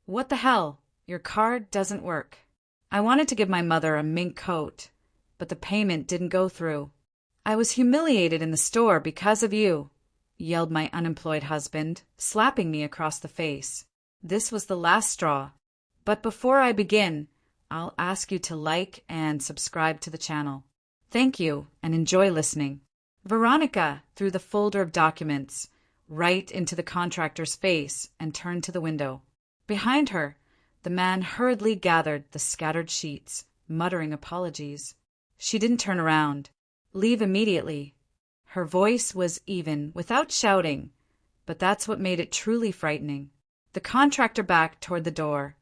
What the hell? Your card doesn't work. I wanted to give my mother a mink coat, but the payment didn't go through. I was humiliated in the store because of you, yelled my unemployed husband, slapping me across the face. This was the last straw. But before I begin, I'll ask you to like and subscribe to the channel. Thank you, and enjoy listening. Veronica threw the folder of documents right into the contractor's face and turned to the window. Behind her, the man hurriedly gathered the scattered sheets, muttering apologies. She didn't turn around. Leave immediately. Her voice was even, without shouting, but that's what made it truly frightening. The contractor backed toward the door,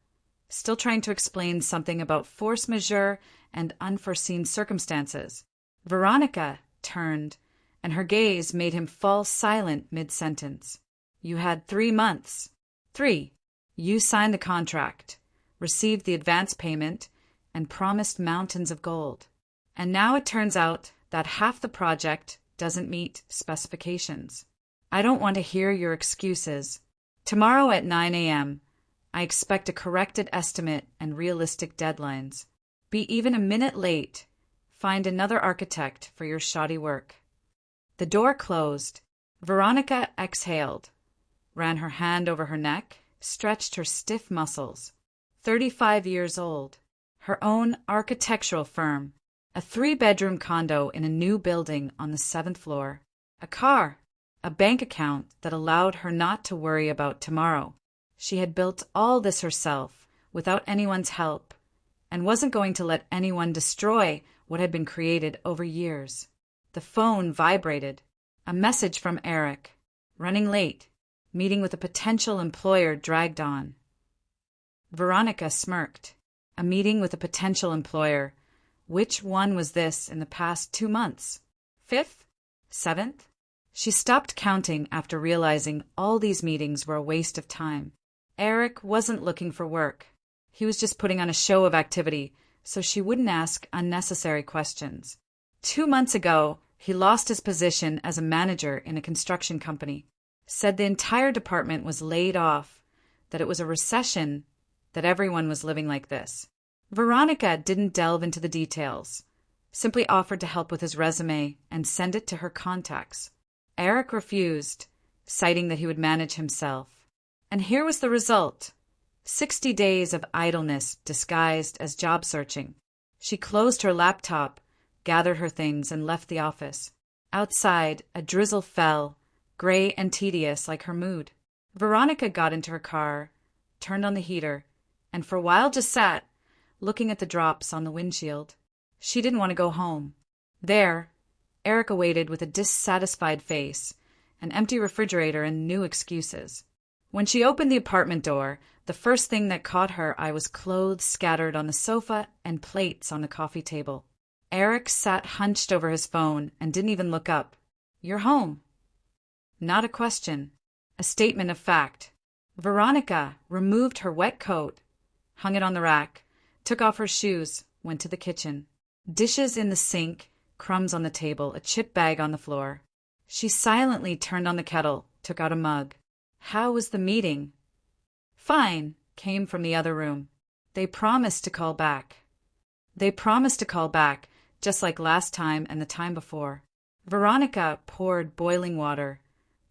still trying to explain something about force majeure and unforeseen circumstances. Veronica turned, and her gaze made him fall silent mid-sentence. You had 3 months. 3. You signed the contract, received the advance payment, and promised mountains of gold. And now it turns out that half the project doesn't meet specifications. I don't want to hear your excuses. Tomorrow at 9 a.m., I expect a corrected estimate and realistic deadlines. Be even a minute late. Find another architect for your shoddy work. The door closed. Veronica exhaled, ran her hand over her neck, stretched her stiff muscles. 35 years old. Her own architectural firm. A 3-bedroom condo in a new building on the 7th floor. A car. A bank account that allowed her not to worry about tomorrow. She had built all this herself, without anyone's help, and wasn't going to let anyone destroy what had been created over years. The phone vibrated. A message from Eric. Running late. Meeting with a potential employer dragged on. Veronica smirked. A meeting with a potential employer. Which one was this in the past 2 months? 5th? 7th? She stopped counting after realizing all these meetings were a waste of time. Eric wasn't looking for work. He was just putting on a show of activity so she wouldn't ask unnecessary questions. 2 months ago, he lost his position as a manager in a construction company. Said the entire department was laid off, that it was a recession, that everyone was living like this. Veronica didn't delve into the details, simply offered to help with his resume and send it to her contacts. Eric refused, citing that he would manage himself. And here was the result. 60 days of idleness disguised as job searching. She closed her laptop, gathered her things, and left the office. Outside, a drizzle fell, gray and tedious like her mood. Veronica got into her car, turned on the heater, and for a while just sat, looking at the drops on the windshield. She didn't want to go home. There, Eric awaited with a dissatisfied face, an empty refrigerator and new excuses. When she opened the apartment door, the first thing that caught her eye was clothes scattered on the sofa and plates on the coffee table. Eric sat hunched over his phone and didn't even look up. You're home. Not a question. A statement of fact. Veronica removed her wet coat, hung it on the rack, took off her shoes, went to the kitchen. Dishes in the sink, crumbs on the table, a chip bag on the floor. She silently turned on the kettle, took out a mug. How was the meeting? Fine, came from the other room. They promised to call back. Just like last time and the time before. Veronica poured boiling water,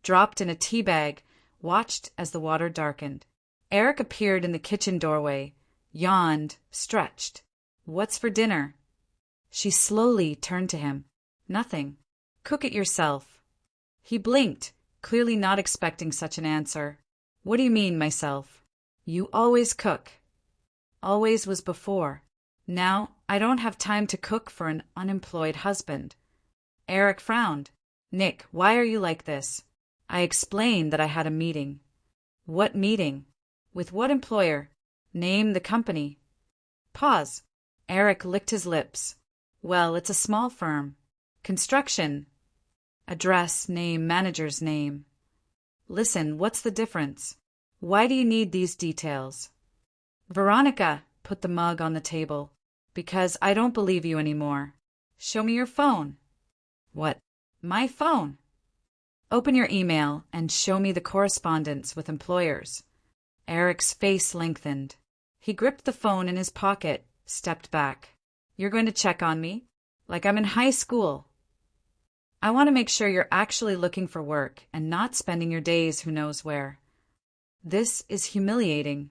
dropped in a tea bag, watched as the water darkened. Eric appeared in the kitchen doorway, yawned, stretched. What's for dinner? She slowly turned to him. Nothing. Cook it yourself. He blinked, clearly not expecting such an answer. What do you mean, myself? You always cook. Always was before. Now, I don't have time to cook for an unemployed husband. Eric frowned. Nick, why are you like this? I explained that I had a meeting. What meeting? With what employer? Name the company. Pause. Eric licked his lips. Well, it's a small firm. Construction. Address, name, manager's name. Listen, what's the difference? Why do you need these details? Veronica put the mug on the table. Because I don't believe you anymore. Show me your phone. What? My phone. Open your email and show me the correspondence with employers. Eric's face lengthened. He gripped the phone in his pocket, stepped back. You're going to check on me? Like I'm in high school. I want to make sure you're actually looking for work and not spending your days who knows where. This is humiliating.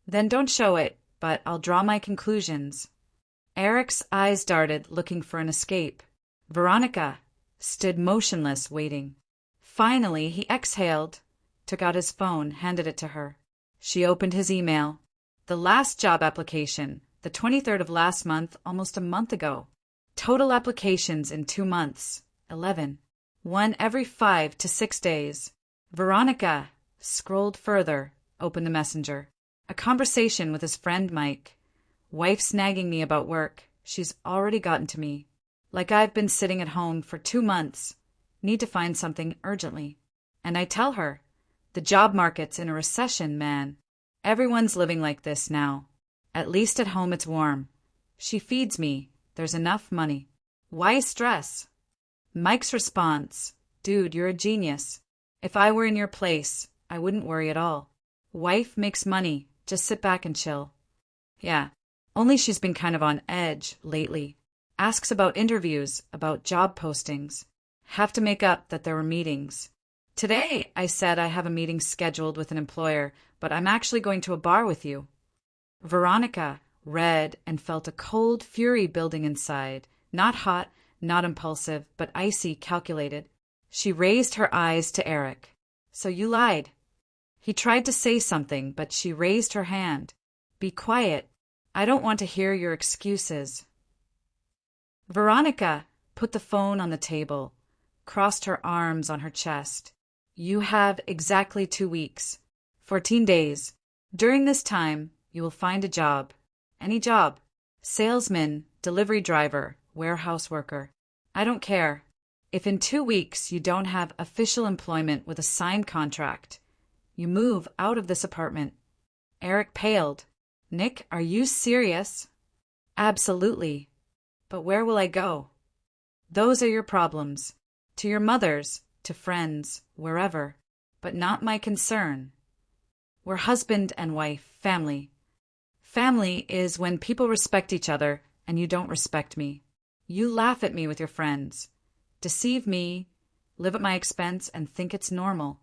Then don't show it, but I'll draw my conclusions. Eric's eyes darted, looking for an escape. Veronica stood motionless, waiting. Finally, he exhaled, took out his phone, handed it to her. She opened his email. The last job application, the 23rd of last month, almost a month ago. Total applications in 2 months, 11. One every 5 to 6 days. Veronica scrolled further, opened the messenger. A conversation with his friend Mike. Wife's nagging me about work. She's already gotten to me. Like I've been sitting at home for 2 months. Need to find something urgently. And I tell her, the job market's in a recession, man. Everyone's living like this now. At least at home it's warm. She feeds me. There's enough money. Why stress? Mike's response, dude, you're a genius. If I were in your place, I wouldn't worry at all. Wife makes money. Just sit back and chill. Yeah, only she's been kind of on edge lately. Asks about interviews, about job postings. Have to make up that there were meetings. Today, I said I have a meeting scheduled with an employer, but I'm actually going to a bar with you. Veronica read and felt a cold fury building inside. Not hot, not impulsive, but icy, calculated. She raised her eyes to Eric. So you lied. He tried to say something, but she raised her hand. Be quiet. I don't want to hear your excuses. Veronica put the phone on the table, crossed her arms on her chest. You have exactly 2 weeks, 14 days. During this time, you will find a job. Any job. Salesman, delivery driver, warehouse worker. I don't care. If in 2 weeks you don't have official employment with a signed contract, you move out of this apartment. Eric paled. Nick, are you serious? Absolutely. But where will I go? Those are your problems. To your mother's, to friends, wherever. But not my concern. We're husband and wife, family. Family is when people respect each other and you don't respect me. You laugh at me with your friends. Deceive me, live at my expense, and think it's normal.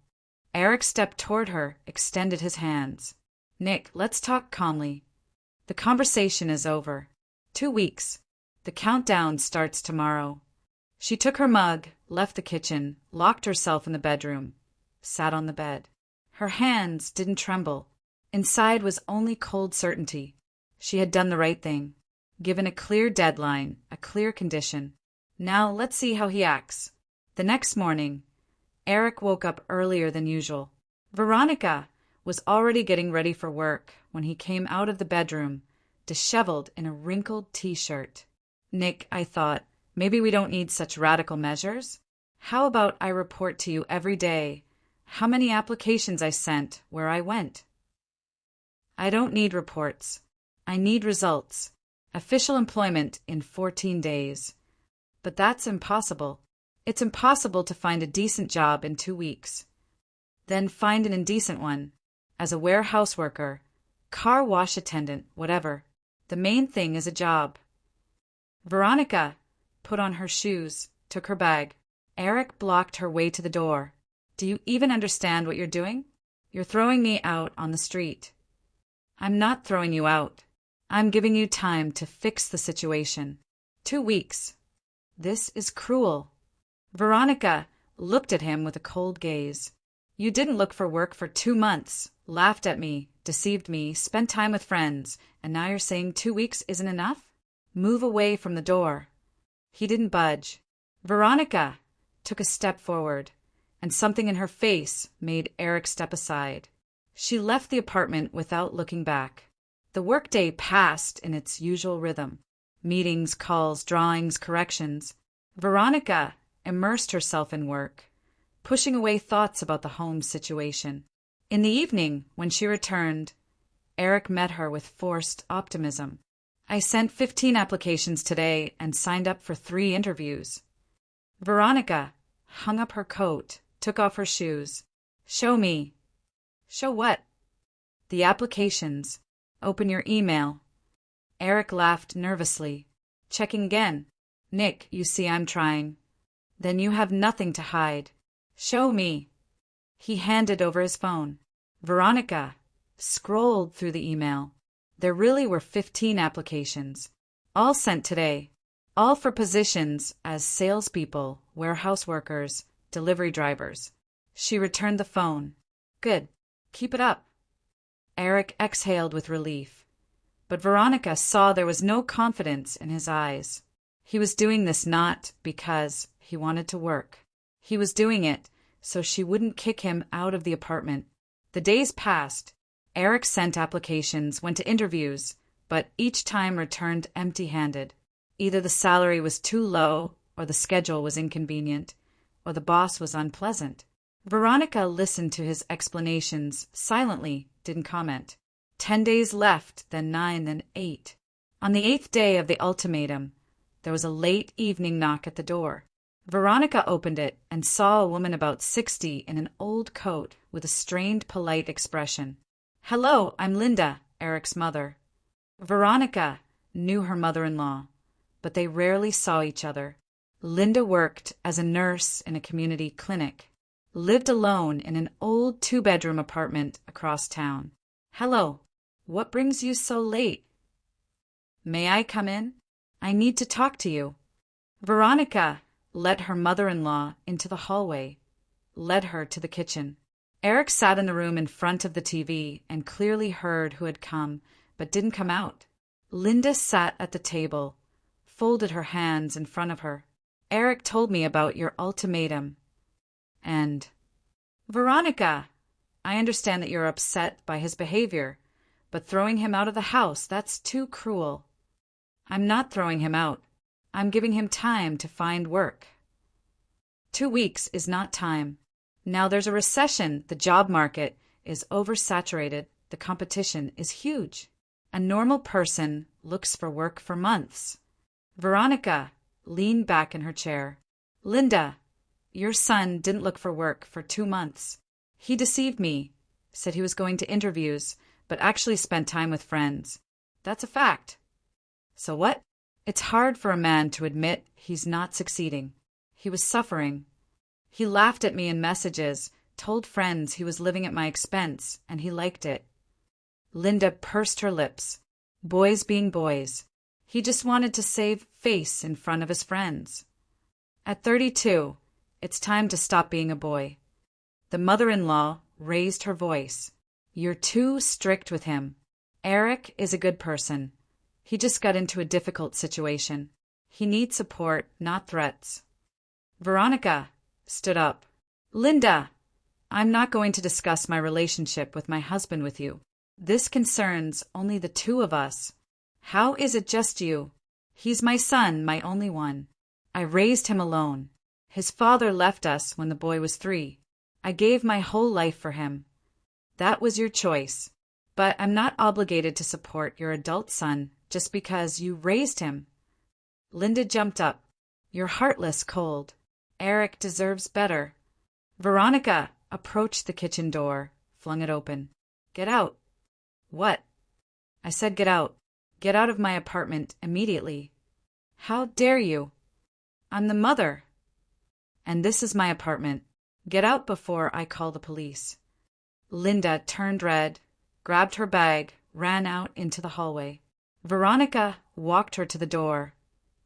Eric stepped toward her, extended his hands. Nick, let's talk calmly. The conversation is over. 2 weeks. The countdown starts tomorrow. She took her mug, left the kitchen, locked herself in the bedroom, sat on the bed. Her hands didn't tremble. Inside was only cold certainty. She had done the right thing. Given a clear deadline, a clear condition. Now let's see how he acts. The next morning, Eric woke up earlier than usual. Veronica was already getting ready for work when he came out of the bedroom, disheveled in a wrinkled t-shirt. Nick, I thought, maybe we don't need such radical measures. How about I report to you every day how many applications I sent, where I went? I don't need reports. I need results. Official employment in 14 days. But that's impossible. It's impossible to find a decent job in 2 weeks. Then find an indecent one. As a warehouse worker, car wash attendant, whatever. The main thing is a job. Veronica put on her shoes, took her bag. Eric blocked her way to the door. Do you even understand what you're doing? You're throwing me out on the street. I'm not throwing you out. I'm giving you time to fix the situation. 2 weeks. This is cruel. Veronica looked at him with a cold gaze. You didn't look for work for 2 months, laughed at me, deceived me, spent time with friends, and now you're saying 2 weeks isn't enough? Move away from the door. He didn't budge. Veronica took a step forward, and something in her face made Eric step aside. She left the apartment without looking back. The workday passed in its usual rhythm. Meetings, calls, drawings, corrections. Veronica immersed herself in work, pushing away thoughts about the home situation. In the evening, when she returned, Eric met her with forced optimism. I sent 15 applications today and signed up for 3 interviews. Veronica hung up her coat, took off her shoes. Show me. Show what? The applications. Open your email. Eric laughed nervously. Checking again. Nick, you see I'm trying. Then you have nothing to hide. Show me. He handed over his phone. Veronica scrolled through the email. There really were 15 applications. All sent today. All for positions as salespeople, warehouse workers, delivery drivers. She returned the phone. Good. Keep it up. Eric exhaled with relief. But Veronica saw there was no confidence in his eyes. He was doing this not because he wanted to work. He was doing it so she wouldn't kick him out of the apartment. The days passed. Eric sent applications, went to interviews, but each time returned empty-handed. Either the salary was too low, or the schedule was inconvenient, or the boss was unpleasant. Veronica listened to his explanations silently, didn't comment. 10 days left, then 9, then 8. On the 8th day of the ultimatum, there was a late evening knock at the door. Veronica opened it and saw a woman about 60 in an old coat with a strained, polite expression. Hello, I'm Linda, Eric's mother. Veronica knew her mother-in-law, but they rarely saw each other. Linda worked as a nurse in a community clinic, lived alone in an old 2-bedroom apartment across town. Hello, what brings you so late? May I come in? I need to talk to you. Veronica led her mother-in-law into the hallway, led her to the kitchen. Eric sat in the room in front of the TV and clearly heard who had come, but didn't come out. Linda sat at the table, folded her hands in front of her. Eric told me about your ultimatum. And, Veronica, I understand that you're upset by his behavior, but throwing him out of the house, that's too cruel. I'm not throwing him out. I'm giving him time to find work. 2 weeks is not time. Now there's a recession, the job market is oversaturated, the competition is huge. A normal person looks for work for months. Veronica leaned back in her chair. Linda, your son didn't look for work for 2 months. He deceived me, said he was going to interviews, but actually spent time with friends. That's a fact. So what? It's hard for a man to admit he's not succeeding. He was suffering. He laughed at me in messages, told friends he was living at my expense, and he liked it. Linda pursed her lips. Boys being boys. He just wanted to save face in front of his friends. At 32, it's time to stop being a boy. The mother-in-law raised her voice. You're too strict with him. Eric is a good person. He just got into a difficult situation. He needs support, not threats. Veronica stood up. Linda, I'm not going to discuss my relationship with my husband with you. This concerns only the 2 of us. How is it just you? He's my son, my only one. I raised him alone. His father left us when the boy was 3. I gave my whole life for him. That was your choice. But I'm not obligated to support your adult son just because you raised him. Linda jumped up. You're heartless, cold. Eric deserves better. Veronica approached the kitchen door, flung it open. Get out. What? I said get out. Get out of my apartment immediately. How dare you? I'm the mother. And this is my apartment. Get out before I call the police. Linda turned red, grabbed her bag, ran out into the hallway. Veronica walked her to the door,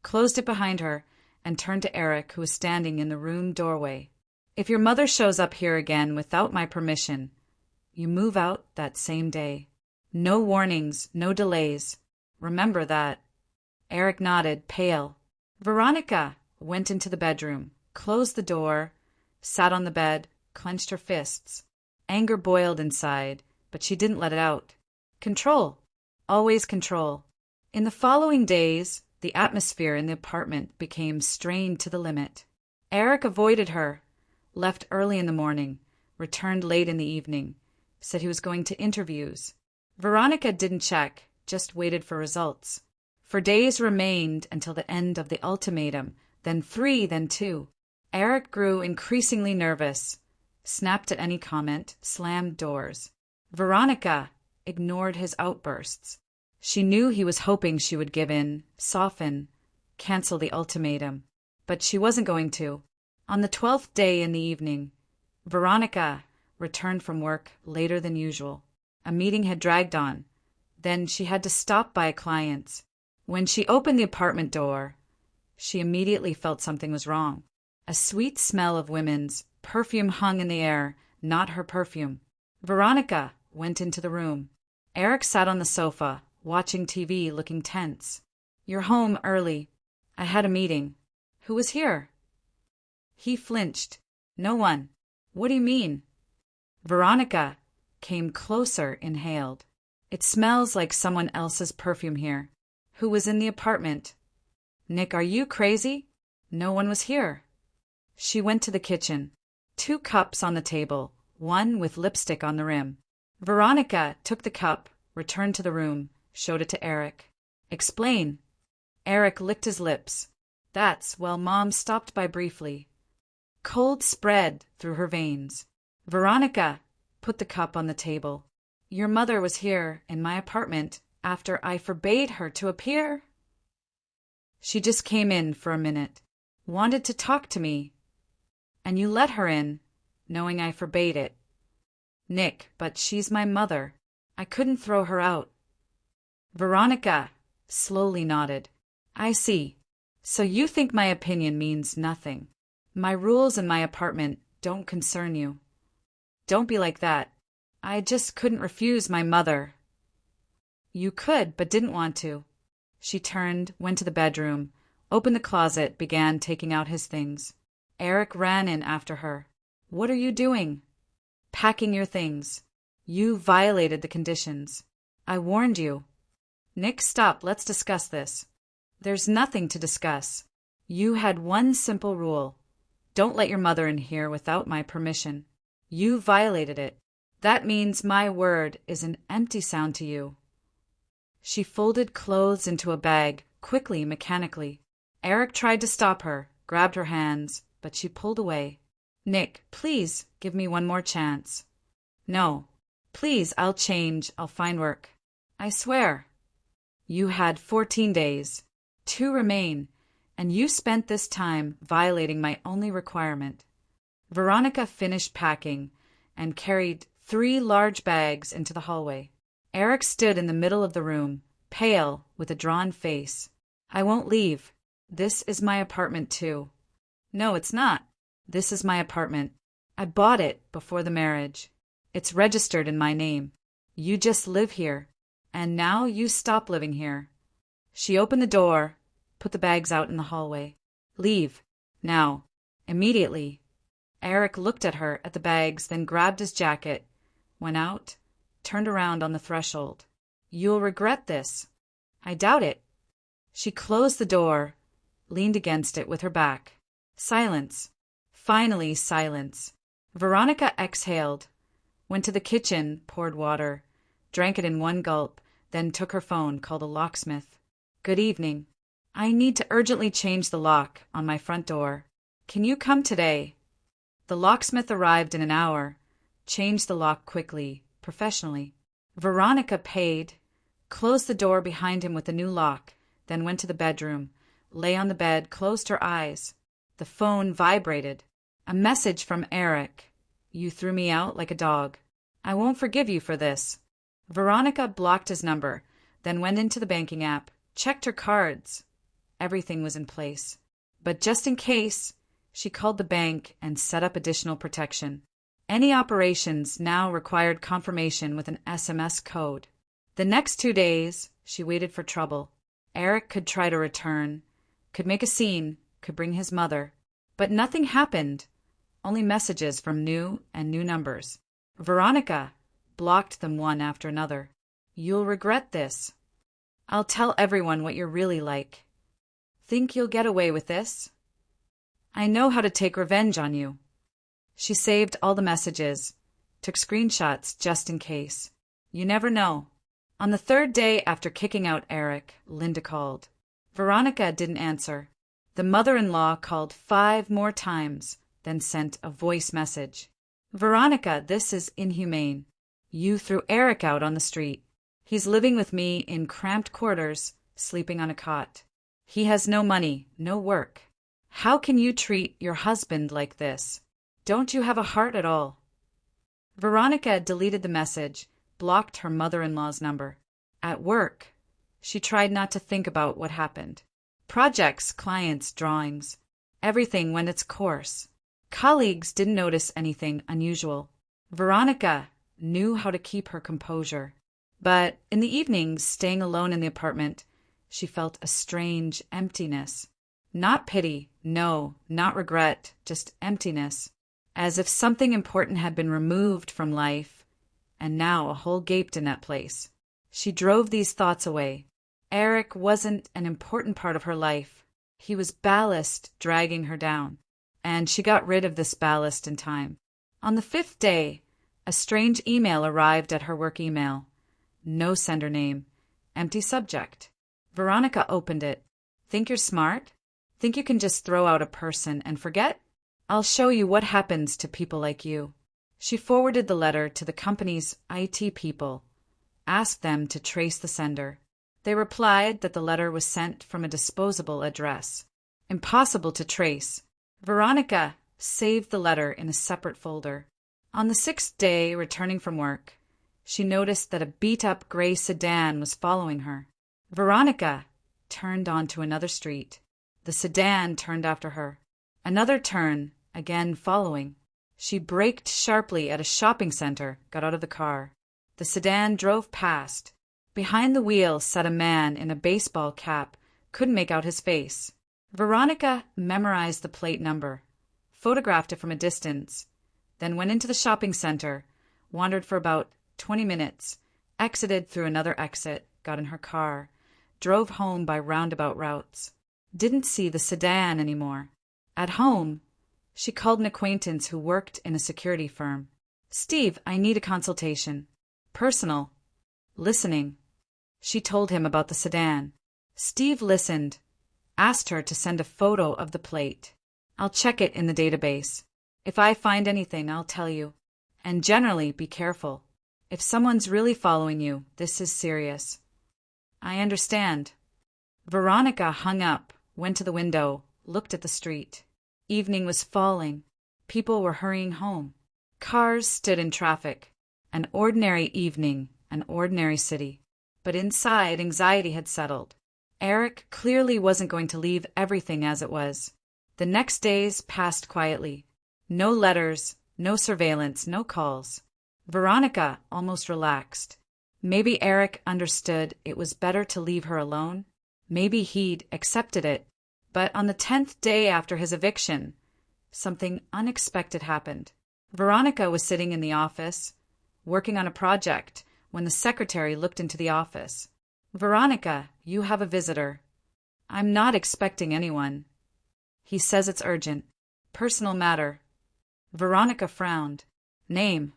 closed it behind her, and turned to Eric, who was standing in the room doorway. If your mother shows up here again without my permission, you move out that same day. No warnings, no delays. Remember that. Eric nodded, pale. Veronica went into the bedroom, closed the door, sat on the bed, clenched her fists. Anger boiled inside, but she didn't let it out. Control. Always control. In the following days, the atmosphere in the apartment became strained to the limit. Eric avoided her, left early in the morning, returned late in the evening, said he was going to interviews. Veronica didn't check, just waited for results. For days remained until the end of the ultimatum, then 3, then 2. Eric grew increasingly nervous, snapped at any comment, slammed doors. Veronica ignored his outbursts. She knew he was hoping she would give in, soften, cancel the ultimatum. But she wasn't going to. On the 12th day in the evening, Veronica returned from work later than usual. A meeting had dragged on. Then she had to stop by a client's. When she opened the apartment door, she immediately felt something was wrong. A sweet smell of women's perfume hung in the air, not her perfume. Veronica went into the room. Eric sat on the sofa, watching TV, looking tense. "You're home early. I had a meeting. Who was here?" He flinched. "No one." "What do you mean?" Veronica came closer, inhaled. "It smells like someone else's perfume here." "Who was in the apartment?" "Nick, are you crazy?" "No one was here." She went to the kitchen. 2 cups on the table, one with lipstick on the rim. Veronica took the cup, returned to the room, showed it to Eric. "Explain." Eric licked his lips. Well, Mom stopped by briefly." Cold spread through her veins. Veronica put the cup on the table. "Your mother was here in my apartment after I forbade her to appear." "She just came in for a minute. Wanted to talk to me. And you let her in, knowing I forbade it." "Nick, but she's my mother. I couldn't throw her out." Veronica slowly nodded. "I see. So you think my opinion means nothing. My rules in my apartment don't concern you." "Don't be like that. I just couldn't refuse my mother." "You could, but didn't want to." She turned, went to the bedroom, opened the closet, began taking out his things. Eric ran in after her. "What are you doing?" "Packing your things. You violated the conditions. I warned you." "Nick, stop. Let's discuss this." "There's nothing to discuss. You had one simple rule. Don't let your mother in here without my permission. You violated it. That means my word is an empty sound to you." She folded clothes into a bag, quickly, mechanically. Eric tried to stop her, grabbed her hands, but she pulled away. "Nick, please give me one more chance." "No. Please, I'll change. I'll find work. I swear." "You had 14 days. 2 remain, and you spent this time violating my only requirement." Veronica finished packing and carried 3 large bags into the hallway. Eric stood in the middle of the room, pale, with a drawn face. "I won't leave. This is my apartment, too." "No, it's not. This is my apartment. I bought it before the marriage. It's registered in my name. You just live here. And now you stop living here." She opened the door, put the bags out in the hallway. "Leave. Now. Immediately." Eric looked at her, at the bags, then grabbed his jacket, went out, turned around on the threshold. "You'll regret this." "I doubt it." She closed the door, leaned against it with her back. Silence. Finally, silence. Veronica exhaled, went to the kitchen, poured water, drank it in one gulp, then took her phone, called a locksmith. "Good evening. I need to urgently change the lock on my front door. Can you come today?" The locksmith arrived in an hour, changed the lock quickly, professionally. Veronica paid, closed the door behind him with a new lock, then went to the bedroom, lay on the bed, closed her eyes. The phone vibrated. A message from Eric. "You threw me out like a dog. I won't forgive you for this." Veronica blocked his number, then went into the banking app, checked her cards. Everything was in place. But just in case, she called the bank and set up additional protection. Any operations now required confirmation with an SMS code. The next 2 days, she waited for trouble. Eric could try to return, could make a scene, could bring his mother. But nothing happened, only messages from new and new numbers. Veronica blocked them one after another. "You'll regret this. I'll tell everyone what you're really like. Think you'll get away with this? I know how to take revenge on you." She saved all the messages, took screenshots just in case. You never know. On the 3rd day after kicking out Eric, Linda called. Veronica didn't answer. The mother-in-law called 5 more times, then sent a voice message. "Veronica, this is inhumane. You threw Eric out on the street. He's living with me in cramped quarters, sleeping on a cot. He has no money, no work. How can you treat your husband like this? Don't you have a heart at all? Veronica deleted the message, blocked her mother-in-law's number. At work, she tried not to think about what happened. Projects, clients, drawings. Everything went its course. Colleagues didn't notice anything unusual. Veronica knew how to keep her composure. But in the evenings, staying alone in the apartment, she felt a strange emptiness. Not pity, no, not regret, just emptiness. As if something important had been removed from life, and now a hole gaped in that place. She drove these thoughts away. Eric wasn't an important part of her life. He was ballast dragging her down. And she got rid of this ballast in time. On the 5th day, a strange email arrived at her work email. No sender name. Empty subject. Veronica opened it. Think you're smart? Think you can just throw out a person and forget? I'll show you what happens to people like you. She forwarded the letter to the company's IT people, asked them to trace the sender. They replied that the letter was sent from a disposable address. Impossible to trace. Veronica saved the letter in a separate folder. On the 6th day, returning from work, she noticed that a beat-up gray sedan was following her. Veronica turned onto another street. The sedan turned after her. Another turn, again following. She braked sharply at a shopping center, got out of the car. The sedan drove past. Behind the wheel sat a man in a baseball cap, couldn't make out his face. Veronica memorized the plate number, photographed it from a distance, then went into the shopping center, wandered for about 20 minutes, exited through another exit, got in her car, drove home by roundabout routes. Didn't see the sedan anymore. At home, she called an acquaintance who worked in a security firm. "Steve, I need a consultation." Personal. Listening. She told him about the sedan. Steve listened, asked her to send a photo of the plate. "I'll check it in the database. If I find anything, I'll tell you. And generally, be careful. If someone's really following you, this is serious." "I understand." Veronica hung up, went to the window, looked at the street. Evening was falling. People were hurrying home. Cars stood in traffic. An ordinary evening, an ordinary city. But inside, anxiety had settled. Eric clearly wasn't going to leave everything as it was. The next days passed quietly. No letters, no surveillance, no calls. Veronica almost relaxed. Maybe Eric understood it was better to leave her alone. Maybe he'd accepted it. But on the 10th day after his eviction, something unexpected happened. Veronica was sitting in the office, working on a project, when the secretary looked into the office. "Veronica, you have a visitor." "I'm not expecting anyone." "He says it's urgent. Personal matter." Veronica frowned. "Name?"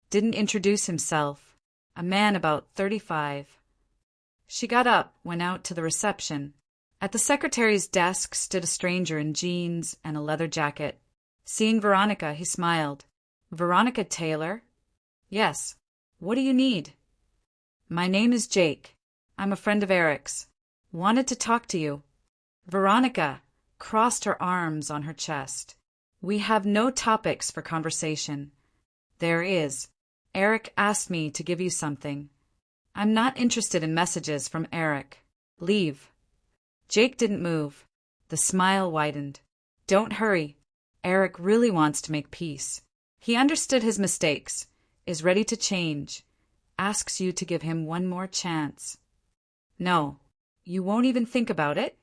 Didn't introduce himself. A man about 35. She got up, went out to the reception. At the secretary's desk stood a stranger in jeans and a leather jacket. Seeing Veronica, he smiled. "Veronica Taylor?" "Yes. What do you need?" "My name is Jake. I'm a friend of Eric's. Wanted to talk to you." Veronica crossed her arms on her chest. "We have no topics for conversation." "There is. Eric asked me to give you something." "I'm not interested in messages from Eric. Leave." Jake didn't move. The smile widened. "Don't hurry. Eric really wants to make peace. He understood his mistakes, is ready to change, asks you to give him one more chance." "No. You won't even think about it?"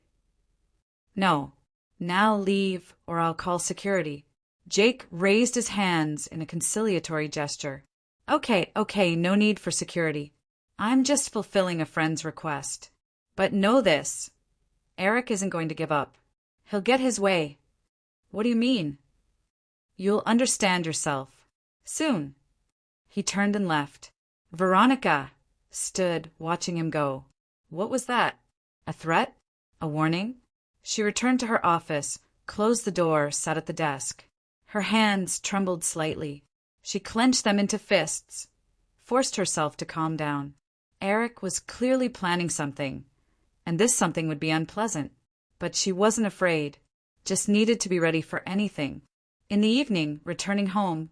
"No. Now leave, or I'll call security." Jake raised his hands in a conciliatory gesture. Okay, no need for security. I'm just fulfilling a friend's request. But know this. Eric isn't going to give up. He'll get his way." "What do you mean?" "You'll understand yourself. Soon." He turned and left. Veronica stood watching him go. What was that? A threat? A warning? She returned to her office, closed the door, sat at the desk. Her hands trembled slightly. She clenched them into fists. forced herself to calm down. Eric was clearly planning something, and this something would be unpleasant. But she wasn't afraid, just needed to be ready for anything. In the evening, returning home,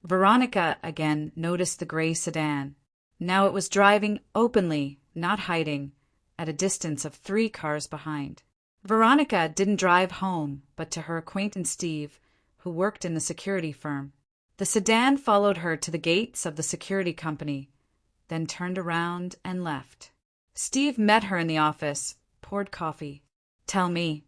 Veronica again noticed the gray sedan. Now it was driving openly, not hiding, at a distance of 3 cars behind. Veronica didn't drive home, but to her acquaintance Steve, who worked in the security firm. The sedan followed her to the gates of the security company, then turned around and left. Steve met her in the office, poured coffee. "Tell me."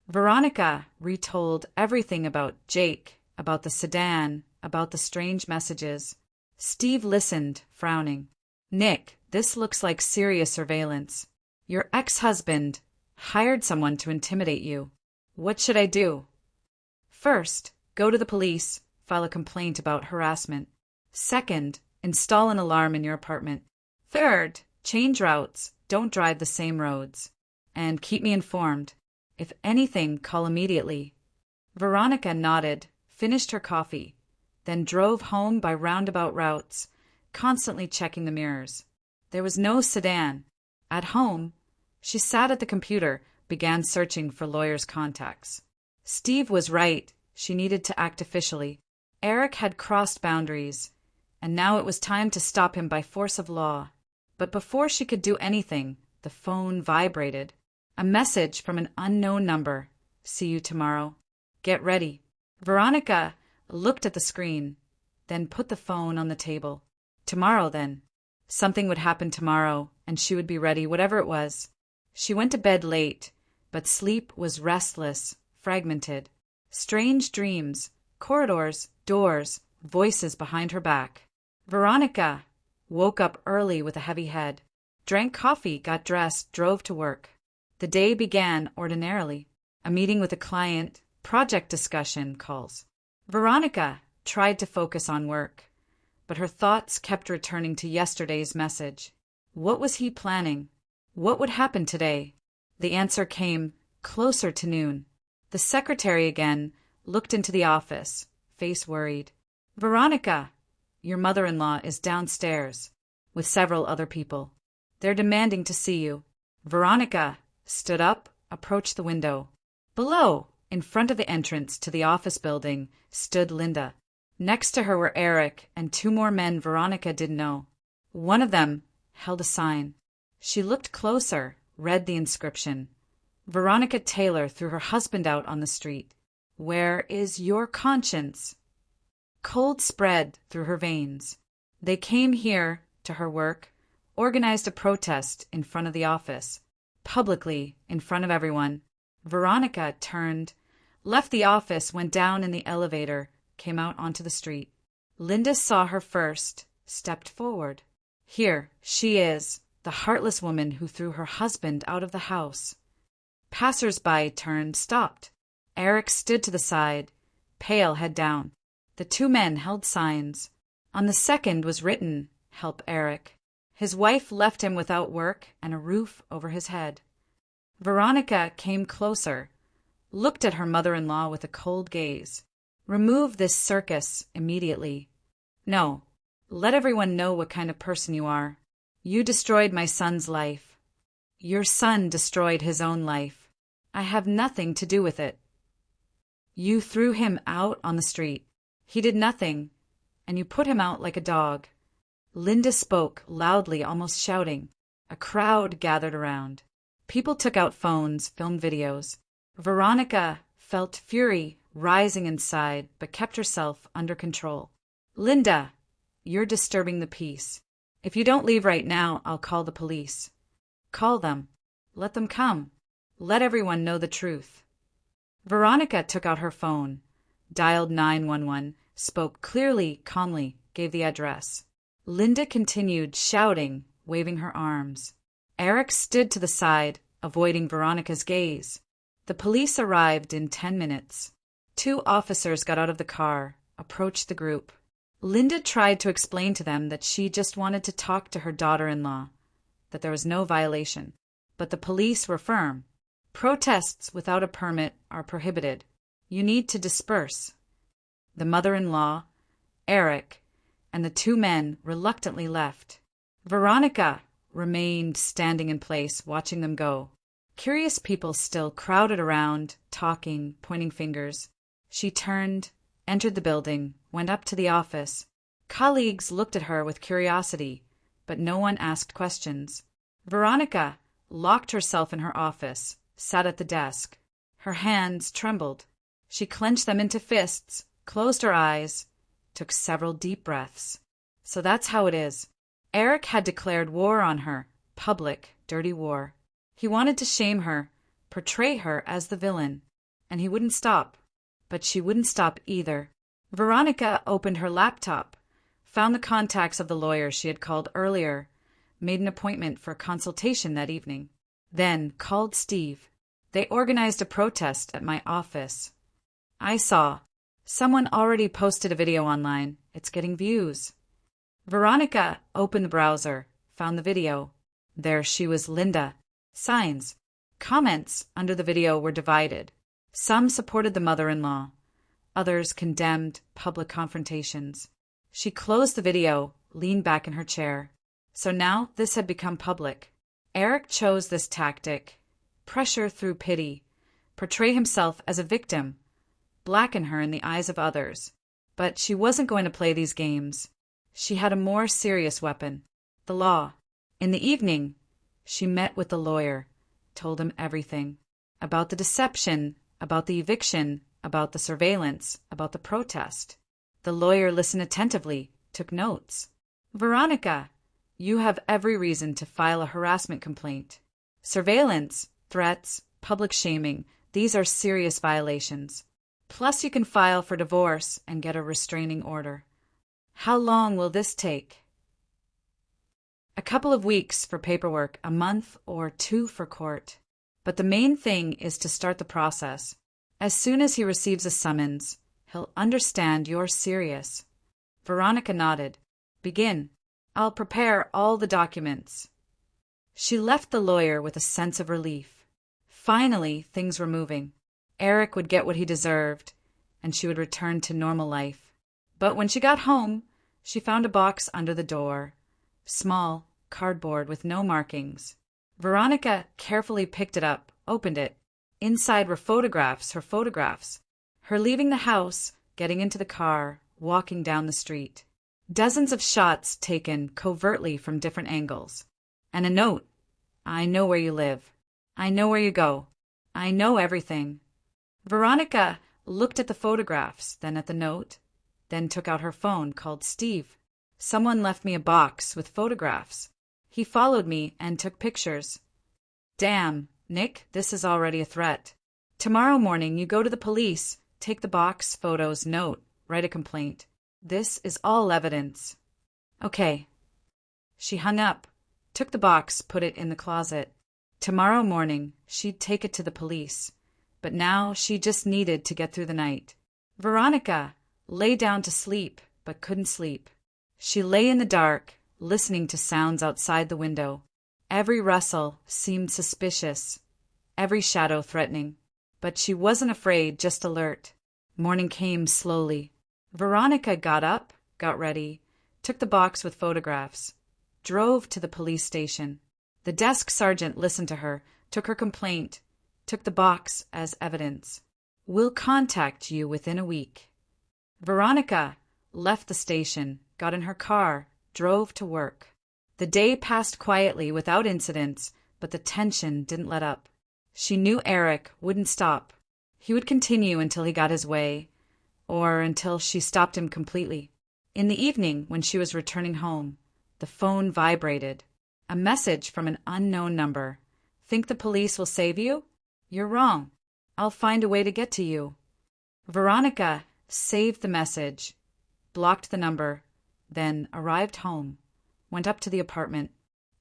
Veronica retold everything about Jake, about the sedan, about the strange messages. Steve listened, frowning. "Nick, this looks like serious surveillance. Your ex-husband hired someone to intimidate you. What should I do?" "First, go to the police, file a complaint about harassment. Second, install an alarm in your apartment. Third, change routes, don't drive the same roads. And keep me informed. If anything, call immediately." Veronica nodded, finished her coffee, then drove home by roundabout routes, constantly checking the mirrors. There was no sedan. At home, she sat at the computer, began searching for lawyers' contacts. Steve was right. She needed to act officially. Eric had crossed boundaries, and now it was time to stop him by force of law. But before she could do anything, the phone vibrated. A message from an unknown number. "See you tomorrow. Get ready." Veronica looked at the screen, then put the phone on the table. Tomorrow, then. Something would happen tomorrow, and she would be ready, whatever it was. She went to bed late, but sleep was restless, fragmented. Strange dreams, corridors, doors, voices behind her back. Veronica woke up early with a heavy head, drank coffee, got dressed, drove to work. The day began ordinarily. A meeting with a client, project discussion, calls. Veronica tried to focus on work, but her thoughts kept returning to yesterday's message. What was he planning? What would happen today? The answer came closer to noon. The secretary again looked into the office, face worried. "Veronica, your mother-in-law is downstairs with several other people. They're demanding to see you." Veronica stood up, approached the window. Below, in front of the entrance to the office building, stood Linda. Next to her were Eric and 2 more men Veronica didn't know. One of them held a sign. She looked closer, read the inscription. Veronica Taylor threw her husband out on the street. "Where is your conscience?" Cold spread through her veins. They came here, to her work, organized a protest in front of the office. Publicly, in front of everyone. Veronica turned, left the office, went down in the elevator, came out onto the street. Linda saw her first, stepped forward. Here she is, the heartless woman who threw her husband out of the house. Passers-by turned, stopped. Eric stood to the side, pale, head down. The 2 men held signs. On the second was written, "Help Eric." His wife left him without work and a roof over his head. Veronica came closer, looked at her mother-in-law with a cold gaze. "Remove this circus immediately. No, let everyone know what kind of person you are. You destroyed my son's life. Your son destroyed his own life. I have nothing to do with it. You threw him out on the street. He did nothing, and you put him out like a dog." Linda spoke loudly, almost shouting. A crowd gathered around. People took out phones, filmed videos. Veronica felt fury rising inside, but kept herself under control. "Linda, you're disturbing the peace. If you don't leave right now, I'll call the police." "Call them. Let them come. Let everyone know the truth." Veronica took out her phone, dialed 911, spoke clearly, calmly, gave the address. Linda continued shouting, waving her arms. Eric stood to the side, avoiding Veronica's gaze. The police arrived in 10 minutes. 2 officers got out of the car, approached the group. Linda tried to explain to them that she just wanted to talk to her daughter-in-law, that there was no violation. But the police were firm. "Protests without a permit are prohibited. You need to disperse." The mother-in-law, Eric, and the two men reluctantly left. Veronica remained standing in place, watching them go. Curious people still crowded around, talking, pointing fingers. She turned, entered the building, went up to the office. Colleagues looked at her with curiosity, but no one asked questions. Veronica locked herself in her office, sat at the desk. Her hands trembled. She clenched them into fists, closed her eyes, took several deep breaths. So that's how it is. Eric had declared war on her, public, dirty war. He wanted to shame her, portray her as the villain, and he wouldn't stop. But she wouldn't stop either. Veronica opened her laptop, found the contacts of the lawyer she had called earlier, made an appointment for a consultation that evening, then called Steve. They organized a protest at my office. I saw. Someone already posted a video online. It's getting views. Veronica opened the browser, found the video. There she was, Linda. Signs. Comments under the video were divided. Some supported the mother-in-law. Others condemned public confrontations. She closed the video, leaned back in her chair. So now this had become public. Eric chose this tactic. Pressure through pity. Portray himself as a victim. Blacken her in the eyes of others. But she wasn't going to play these games. She had a more serious weapon. The law. In the evening, she met with the lawyer, told him everything. About the deception, about the eviction, about the surveillance, about the protest. The lawyer listened attentively, took notes. Veronica, you have every reason to file a harassment complaint. Surveillance, threats, public shaming, these are serious violations. Plus you can file for divorce and get a restraining order. How long will this take? A couple of weeks for paperwork, a month or 2 for court. But the main thing is to start the process. As soon as he receives a summons, he'll understand you're serious. Veronica nodded. Begin. I'll prepare all the documents. She left the lawyer with a sense of relief. Finally, things were moving. Eric would get what he deserved, and she would return to normal life. But when she got home, she found a box under the door. Small, cardboard with no markings. Veronica carefully picked it up, opened it. Inside were photographs, her photographs. Her leaving the house, getting into the car, walking down the street. Dozens of shots taken covertly from different angles. And a note. I know where you live. I know where you go. I know everything. Veronica looked at the photographs, then at the note, then took out her phone, called Steve. Someone left me a box with photographs. He followed me and took pictures. Damn, Nick, this is already a threat. Tomorrow morning you go to the police, take the box, photos, note, write a complaint. This is all evidence. Okay. She hung up, took the box, put it in the closet. Tomorrow morning she'd take it to the police. But now she just needed to get through the night. Veronica lay down to sleep, but couldn't sleep. She lay in the dark, listening to sounds outside the window. Every rustle seemed suspicious, every shadow threatening. But she wasn't afraid, just alert. Morning came slowly. Veronica got up, got ready, took the box with photographs, drove to the police station. The desk sergeant listened to her, took her complaint, took the box as evidence. We'll contact you within a week. Veronica left the station, got in her car, drove to work. The day passed quietly without incidents, but the tension didn't let up. She knew Eric wouldn't stop. He would continue until he got his way, or until she stopped him completely. In the evening, when she was returning home, the phone vibrated. A message from an unknown number. Think the police will save you? You're wrong. I'll find a way to get to you. Veronica saved the message, blocked the number, then arrived home, went up to the apartment.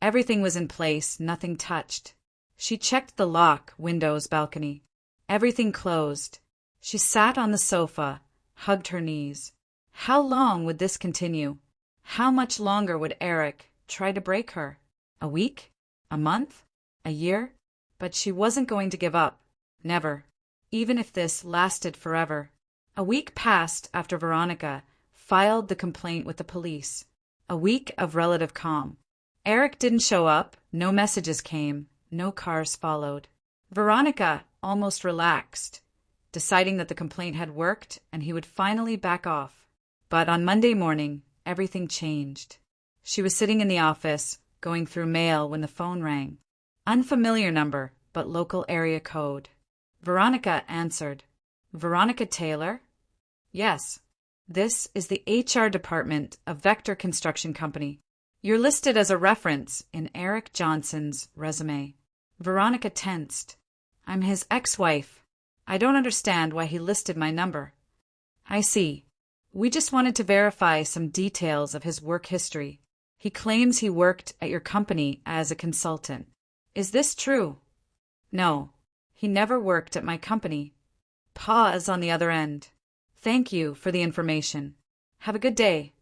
Everything was in place, nothing touched. She checked the lock, windows, balcony. Everything closed. She sat on the sofa, hugged her knees. How long would this continue? How much longer would Eric try to break her? A week? A month? A year? But she wasn't going to give up. Never. Even if this lasted forever. A week passed after Veronica filed the complaint with the police. A week of relative calm. Eric didn't show up, no messages came, no cars followed. Veronica almost relaxed, deciding that the complaint had worked and he would finally back off. But on Monday morning, everything changed. She was sitting in the office, going through mail when the phone rang. Unfamiliar number, but local area code. Veronica answered. Veronica Taylor? Yes. This is the HR department of Vector Construction Company. You're listed as a reference in Eric Johnson's resume. Veronica tensed. I'm his ex-wife. I don't understand why he listed my number. I see. We just wanted to verify some details of his work history. He claims he worked at your company as a consultant. Is this true? No. He never worked at my company. Pause on the other end. Thank you for the information. Have a good day.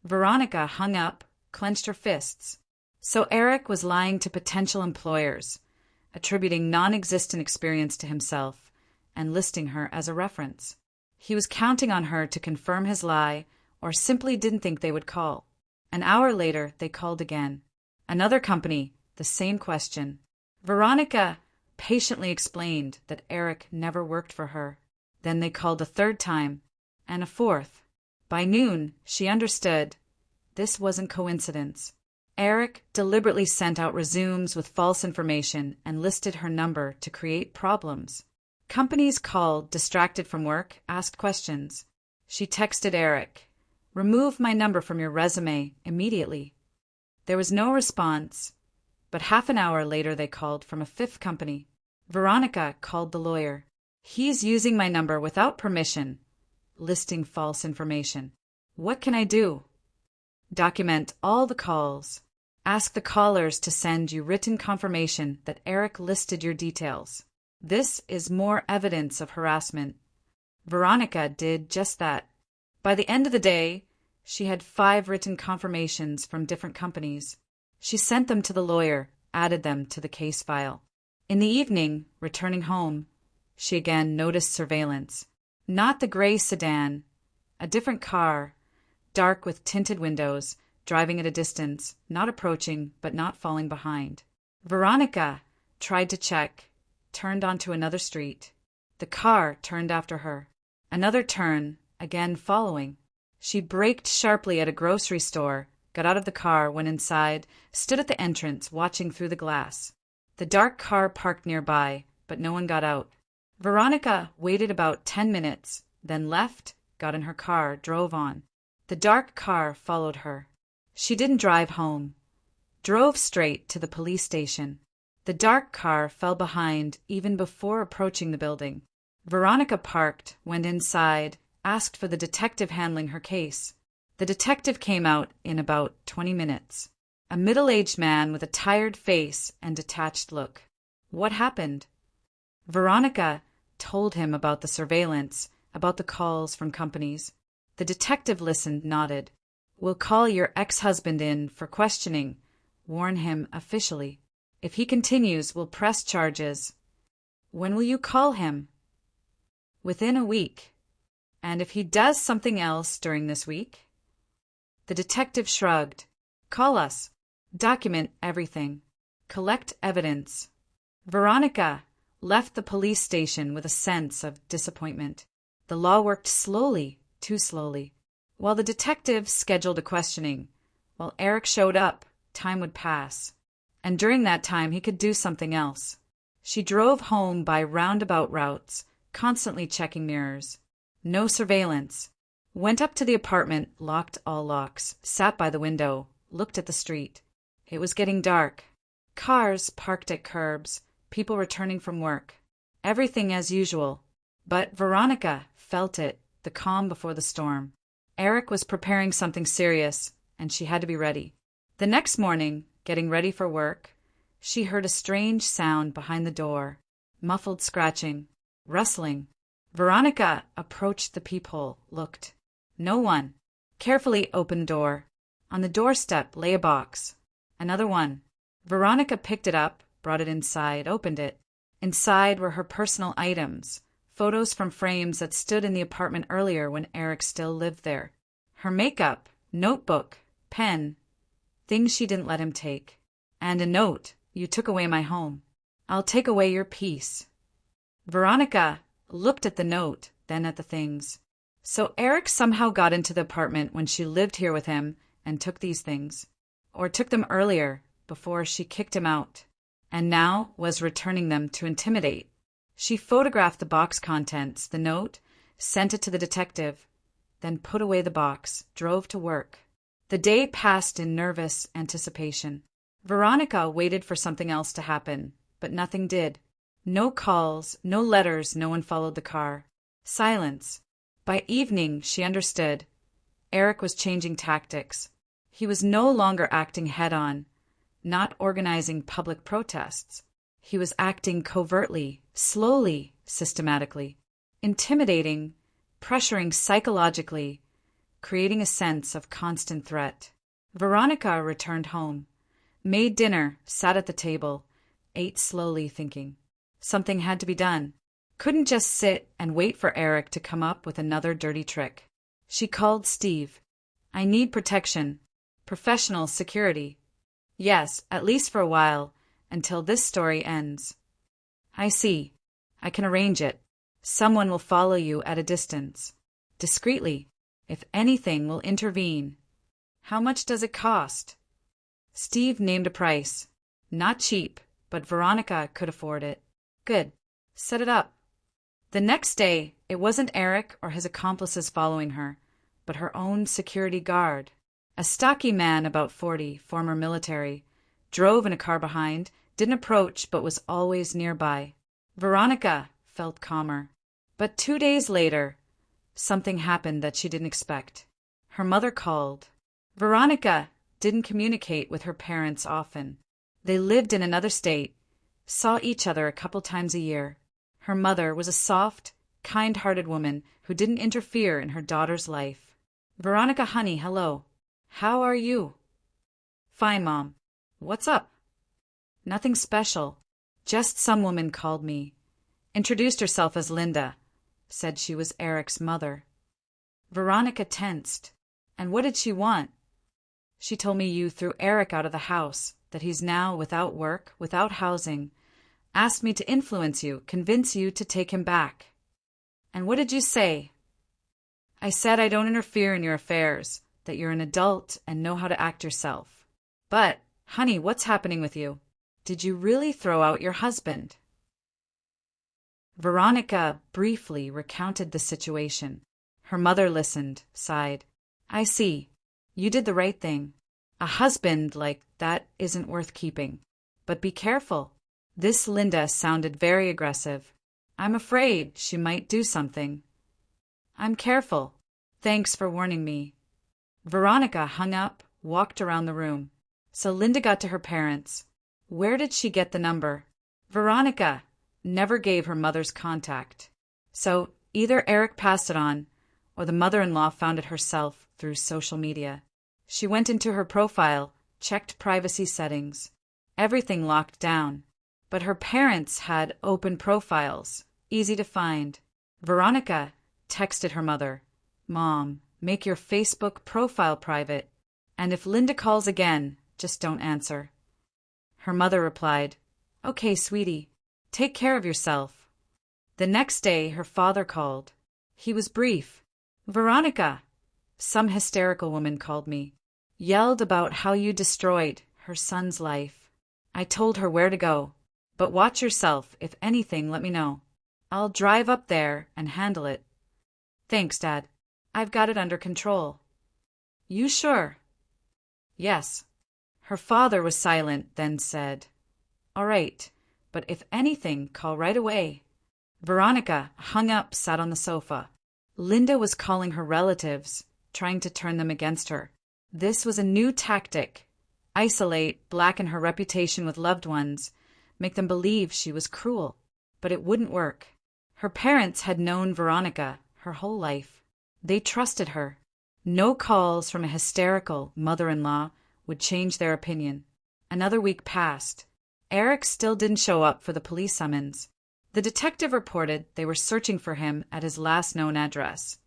Veronica hung up, clenched her fists. So Eric was lying to potential employers, attributing non-existent experience to himself, and listing her as a reference. He was counting on her to confirm his lie, or simply didn't think they would call. An hour later, they called again. Another company, the same question. Veronica patiently explained that Eric never worked for her. Then they called a third time, and a fourth. By noon, she understood. This wasn't coincidence. Eric deliberately sent out resumes with false information and listed her number to create problems. Companies called, distracted from work, asked questions. She texted Eric, "Remove my number from your resume immediately." There was no response, but half an hour later they called from a fifth company. Veronica called the lawyer. "He's using my number without permission, listing false information. What can I do?" Document all the calls. Ask the callers to send you written confirmation that Eric listed your details. This is more evidence of harassment. Veronica did just that. By the end of the day, she had 5 written confirmations from different companies. She sent them to the lawyer, added them to the case file. In the evening, returning home, she again noticed surveillance. Not the gray sedan, a different car, dark with tinted windows, driving at a distance, not approaching but not falling behind. Veronica tried to check, turned onto another street. The car turned after her. Another turn, again following. She braked sharply at a grocery store, got out of the car, went inside, stood at the entrance, watching through the glass. The dark car parked nearby, but no one got out. Veronica waited about 10 minutes, then left, got in her car, drove on. The dark car followed her. She didn't drive home. Drove straight to the police station. The dark car fell behind even before approaching the building. Veronica parked, went inside, asked for the detective handling her case. The detective came out in about 20 minutes. A middle-aged man with a tired face and detached look. What happened? Veronica told him about the surveillance, about the calls from companies. The detective listened, nodded. "We'll call your ex-husband in for questioning. Warn him officially. If he continues, we'll press charges." "When will you call him?" "Within a week." "And if he does something else during this week?" The detective shrugged. "Call us. Document everything. Collect evidence." Veronica left the police station with a sense of disappointment. The law worked slowly, too slowly. While the detective scheduled a questioning, while Eric showed up, time would pass. And during that time, he could do something else. She drove home by roundabout routes, constantly checking mirrors. No surveillance. Went up to the apartment, locked all locks, sat by the window, looked at the street. It was getting dark. Cars parked at curbs, people returning from work. Everything as usual. But Veronica felt it, the calm before the storm. Eric was preparing something serious, and she had to be ready. The next morning, getting ready for work, she heard a strange sound behind the door. Muffled scratching, rustling. Veronica approached the peephole, looked. No one. Carefully opened door. On the doorstep lay a box. Another one. Veronica picked it up, brought it inside, opened it. Inside were her personal items, photos from frames that stood in the apartment earlier when Eric still lived there. Her makeup, notebook, pen, things she didn't let him take. And a note, "You took away my home. I'll take away your peace." Veronica looked at the note, then at the things. So Eric somehow got into the apartment when she lived here with him and took these things. Or took them earlier, before she kicked him out. And now was returning them to intimidate. She photographed the box contents, the note, sent it to the detective, then put away the box, drove to work. The day passed in nervous anticipation. Veronica waited for something else to happen, but nothing did. No calls, no letters, no one followed the car. Silence. By evening, she understood. Eric was changing tactics. He was no longer acting head-on, not organizing public protests. He was acting covertly, slowly, systematically, intimidating, pressuring psychologically, creating a sense of constant threat. Veronica returned home, made dinner, sat at the table, ate slowly, thinking. Something had to be done. Couldn't just sit and wait for Eric to come up with another dirty trick. She called Steve. "I need protection. Professional security. Yes, at least for a while, until this story ends." "I see. I can arrange it. Someone will follow you at a distance. Discreetly. If anything will intervene." "How much does it cost?" Steve named a price. Not cheap, but Veronica could afford it. Good. Set it up. The next day, it wasn't Eric or his accomplices following her, but her own security guard. A stocky man about 40, former military, drove in a car behind, didn't approach but was always nearby. Veronica felt calmer. But 2 days later, something happened that she didn't expect. Her mother called. Veronica didn't communicate with her parents often. They lived in another state, saw each other a couple times a year. Her mother was a soft, kind-hearted woman who didn't interfere in her daughter's life. "Veronica, honey, hello. How are you?" "Fine, Mom. What's up?" "Nothing special. Just some woman called me. Introduced herself as Linda. Said she was Eric's mother." Veronica tensed. "And what did she want?" "She told me you threw Eric out of the house, that he's now without work, without housing. Asked me to influence you, convince you to take him back." "And what did you say?" "I said I don't interfere in your affairs, that you're an adult and know how to act yourself. But, honey, what's happening with you? Did you really throw out your husband?" Veronica briefly recounted the situation. Her mother listened, sighed. "I see. You did the right thing. A husband like that isn't worth keeping. But be careful. This Linda sounded very aggressive. I'm afraid she might do something." "I'm careful. Thanks for warning me." Veronica hung up, walked around the room. So Linda got to her parents. Where did she get the number? Veronica never gave her mother's contact. So either Eric passed it on, or the mother-in-law found it herself through social media. She went into her profile, checked privacy settings. Everything locked down. But her parents had open profiles, easy to find. Veronica texted her mother, "Mom, make your Facebook profile private, and if Linda calls again, just don't answer." Her mother replied, "Okay, sweetie, take care of yourself." The next day, her father called. He was brief. "Veronica, some hysterical woman called me, yelled about how you destroyed her son's life. I told her where to go. But watch yourself. If anything, let me know. I'll drive up there and handle it." "Thanks, Dad. I've got it under control." "You sure?" "Yes." Her father was silent, then said, "All right, but if anything, call right away." Veronica hung up, sat on the sofa. Linda was calling her relatives, trying to turn them against her. This was a new tactic. Isolate, blacken her reputation with loved ones, make them believe she was cruel. But it wouldn't work. Her parents had known Veronica her whole life. They trusted her. No calls from a hysterical mother-in-law would change their opinion. Another week passed. Eric still didn't show up for the police summons. The detective reported they were searching for him at his last known address.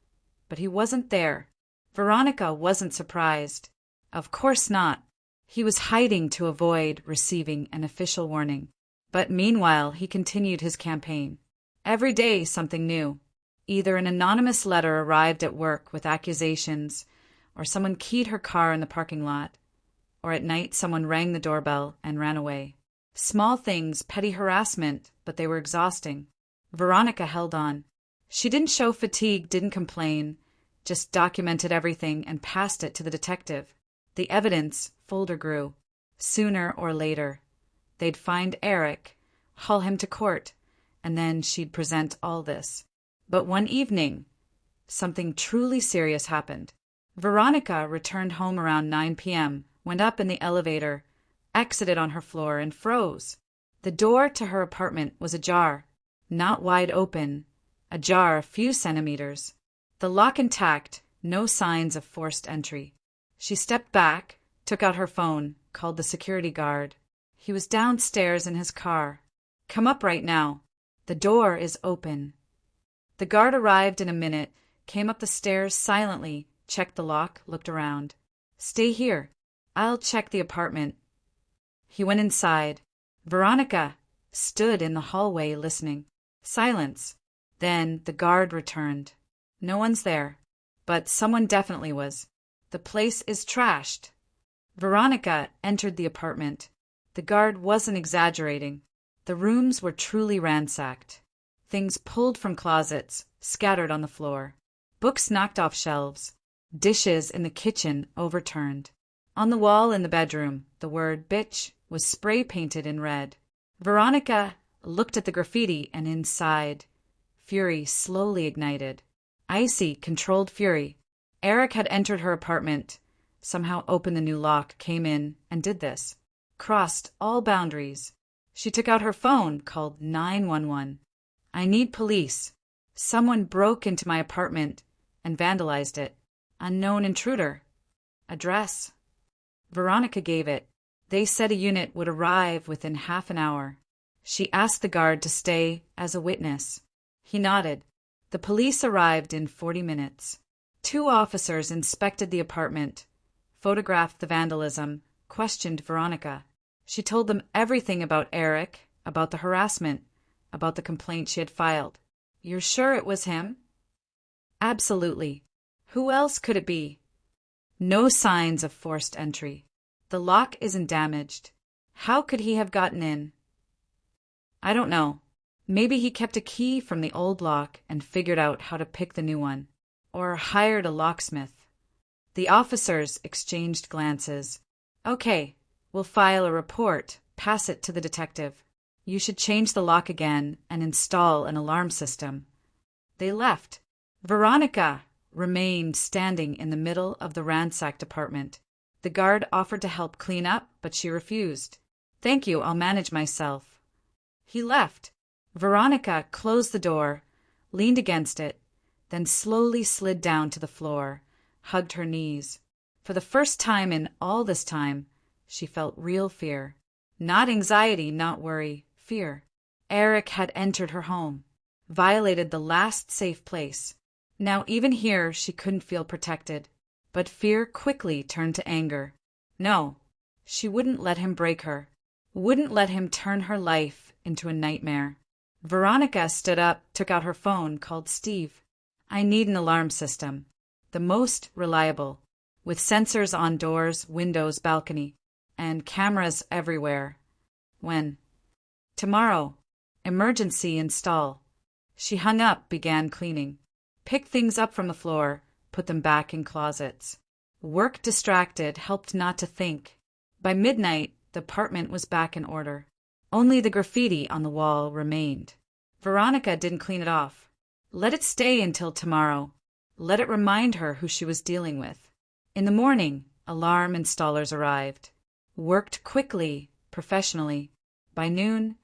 But he wasn't there. Veronica wasn't surprised. Of course not. He was hiding to avoid receiving an official warning. But meanwhile, he continued his campaign. Every day, something new. Either an anonymous letter arrived at work with accusations, or someone keyed her car in the parking lot, or at night someone rang the doorbell and ran away. Small things, petty harassment, but they were exhausting. Veronica held on. She didn't show fatigue, didn't complain, just documented everything and passed it to the detective. The evidence folder grew. Sooner or later, they'd find Eric, haul him to court, and then she'd present all this. But one evening, something truly serious happened. Veronica returned home around 9 p.m., went up in the elevator, exited on her floor, and froze. The door to her apartment was ajar, not wide open, ajar a few centimeters. The lock intact, no signs of forced entry. She stepped back, took out her phone, called the security guard. He was downstairs in his car. "Come up right now. The door is open." The guard arrived in a minute, came up the stairs silently, checked the lock, looked around. "Stay here. I'll check the apartment." He went inside. Veronica stood in the hallway listening. Silence. Then the guard returned. "No one's there. But someone definitely was. The place is trashed." Veronica entered the apartment. The guard wasn't exaggerating. The rooms were truly ransacked. Things pulled from closets, scattered on the floor. Books knocked off shelves. Dishes in the kitchen overturned. On the wall in the bedroom, the word bitch was spray painted in red. Veronica looked at the graffiti, and inside, fury slowly ignited. Icy, controlled fury. Eric had entered her apartment, somehow opened the new lock, came in, and did this. Crossed all boundaries. She took out her phone, called 911. "I need police. Someone broke into my apartment and vandalized it. Unknown intruder. Address." Veronica gave it. They said a unit would arrive within half an hour. She asked the guard to stay as a witness. He nodded. The police arrived in 40 minutes. 2 officers inspected the apartment, photographed the vandalism, questioned Veronica. She told them everything about Eric, about the harassment, about the complaint she had filed. "You're sure it was him?" "Absolutely. Who else could it be?" "No signs of forced entry. The lock isn't damaged. How could he have gotten in?" "I don't know. Maybe he kept a key from the old lock and figured out how to pick the new one. Or hired a locksmith." The officers exchanged glances. "Okay, we'll file a report, pass it to the detective. You should change the lock again and install an alarm system." They left. Veronica remained standing in the middle of the ransacked apartment. The guard offered to help clean up, but she refused. "Thank you, I'll manage myself." He left. Veronica closed the door, leaned against it, then slowly slid down to the floor, hugged her knees. For the first time in all this time, she felt real fear. Not anxiety, not worry, fear. Eric had entered her home, violated the last safe place. Now even here she couldn't feel protected. But fear quickly turned to anger. No, she wouldn't let him break her, wouldn't let him turn her life into a nightmare. Veronica stood up, took out her phone, called Steve. "I need an alarm system. The most reliable, with sensors on doors, windows, balcony, and cameras everywhere." "When?" "Tomorrow. Emergency install." She hung up, began cleaning. Picked things up from the floor, put them back in closets. Work distracted, helped not to think. By midnight, the apartment was back in order. Only the graffiti on the wall remained. Veronica didn't clean it off. Let it stay until tomorrow. Let it remind her who she was dealing with. In the morning, alarm installers arrived. Worked quickly, professionally. By noon,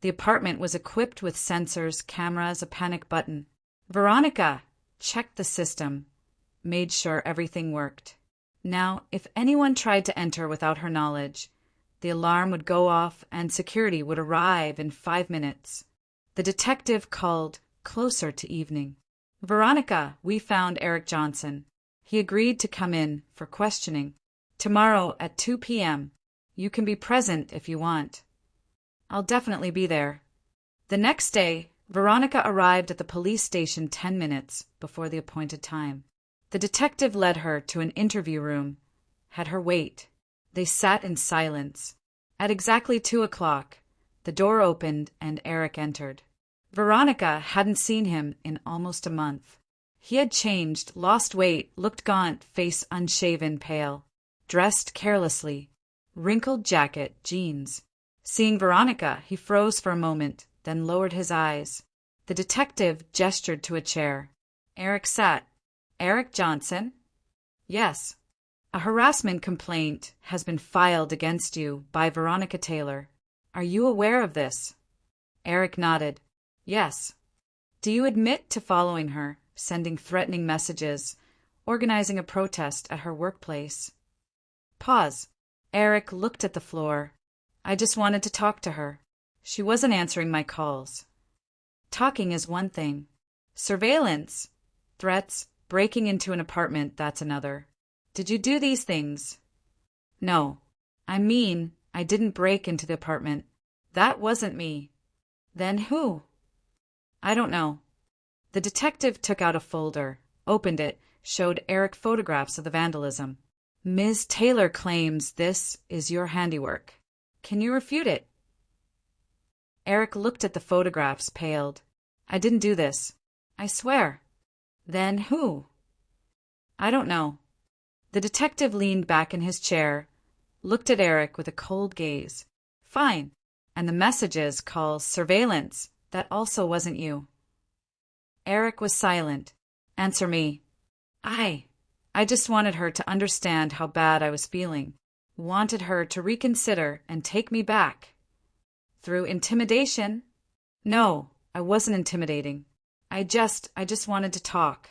the apartment was equipped with sensors, cameras, a panic button. Veronica checked the system, made sure everything worked. Now, if anyone tried to enter without her knowledge, the alarm would go off and security would arrive in 5 minutes. The detective called closer to evening. "Veronica, we found Eric Johnson. He agreed to come in for questioning. Tomorrow at 2 p.m. You can be present if you want. I'll definitely be there. The next day, Veronica arrived at the police station 10 minutes before the appointed time. The detective led her to an interview room, had her wait. They sat in silence. At exactly 2 o'clock, the door opened and Eric entered. Veronica hadn't seen him in almost a month. He had changed, lost weight, looked gaunt, face unshaven, pale, dressed carelessly, wrinkled jacket, jeans. Seeing Veronica, he froze for a moment, then lowered his eyes. The detective gestured to a chair. Eric sat. Eric Johnson? Yes. A harassment complaint has been filed against you by Veronica Taylor. Are you aware of this? Eric nodded. Yes. Do you admit to following her, sending threatening messages, organizing a protest at her workplace? Pause. Eric looked at the floor. I just wanted to talk to her. She wasn't answering my calls. Talking is one thing. Surveillance, threats, breaking into an apartment, that's another. Did you do these things? No. I mean, I didn't break into the apartment. That wasn't me. Then who? I don't know. The detective took out a folder, opened it, showed Eric photographs of the vandalism. Ms. Taylor claims this is your handiwork. Can you refute it? Eric looked at the photographs, paled. I didn't do this. I swear. Then who? I don't know. The detective leaned back in his chair, looked at Eric with a cold gaze. Fine. And the messages call surveillance. That also wasn't you. Eric was silent. Answer me. I just wanted her to understand how bad I was feeling. Wanted her to reconsider and take me back. Through intimidation? No, I wasn't intimidating. I just wanted to talk.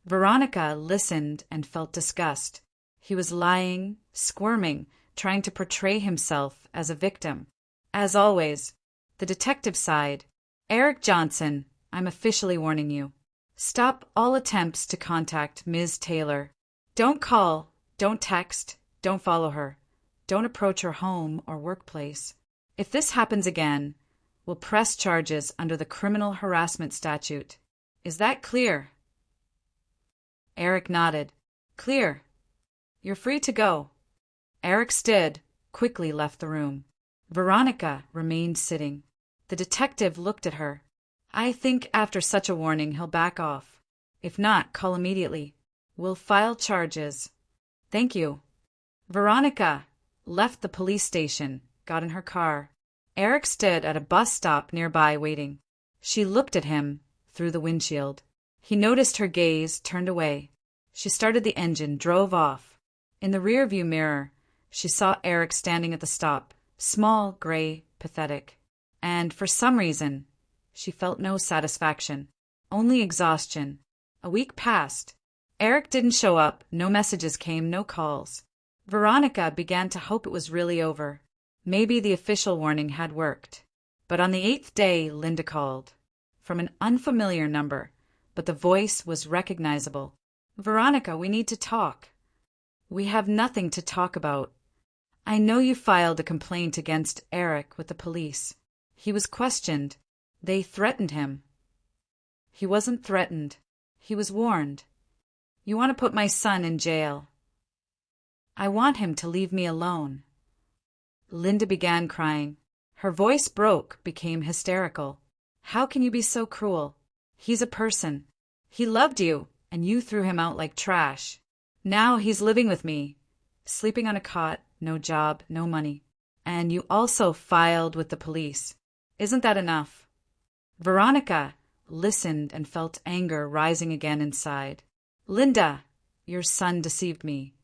Veronica listened and felt disgust. He was lying, squirming, trying to portray himself as a victim. As always, the detective sighed. Eric Johnson, I'm officially warning you. Stop all attempts to contact Ms. Taylor. Don't call, don't text, don't follow her. Don't approach her home or workplace. If this happens again, we'll press charges under the criminal harassment statute. Is that clear? Eric nodded. Clear. You're free to go. Eric stood, quickly left the room. Veronica remained sitting. The detective looked at her. I think after such a warning he'll back off. If not, call immediately. We'll file charges. Thank you. Veronica left the police station, got in her car. Eric stood at a bus stop nearby waiting. She looked at him through the windshield. He noticed her gaze, turned away. She started the engine, drove off. In the rearview mirror, she saw Eric standing at the stop, small, gray, pathetic. And for some reason, she felt no satisfaction, only exhaustion. A week passed. Eric didn't show up, no messages came, no calls. Veronica began to hope it was really over. Maybe the official warning had worked. But on the 8th day, Linda called. From an unfamiliar number, but the voice was recognizable. Veronica, we need to talk. We have nothing to talk about. I know you filed a complaint against Eric with the police. He was questioned. They threatened him. He wasn't threatened. He was warned. You want to put my son in jail. I want him to leave me alone. Linda began crying. Her voice broke, became hysterical. How can you be so cruel? He's a person. He loved you, and you threw him out like trash. Now he's living with me, sleeping on a cot, no job, no money. And you also filed with the police. Isn't that enough? Veronica listened and felt anger rising again inside. Linda, your son deceived me,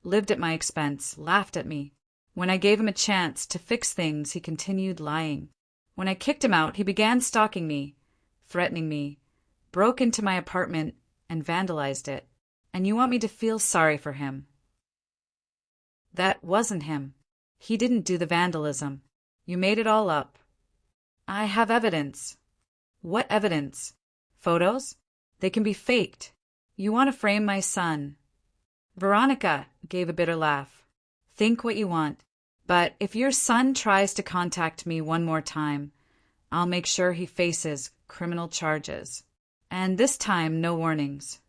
lived at my expense, laughed at me. When I gave him a chance to fix things, he continued lying. When I kicked him out, he began stalking me, threatening me, broke into my apartment and vandalized it. And you want me to feel sorry for him? That wasn't him. He didn't do the vandalism. You made it all up. I have evidence. What evidence? Photos? They can be faked. You want to frame my son. Veronica gave a bitter laugh. Think what you want, but if your son tries to contact me one more time, I'll make sure he faces criminal charges. And this time, no warnings.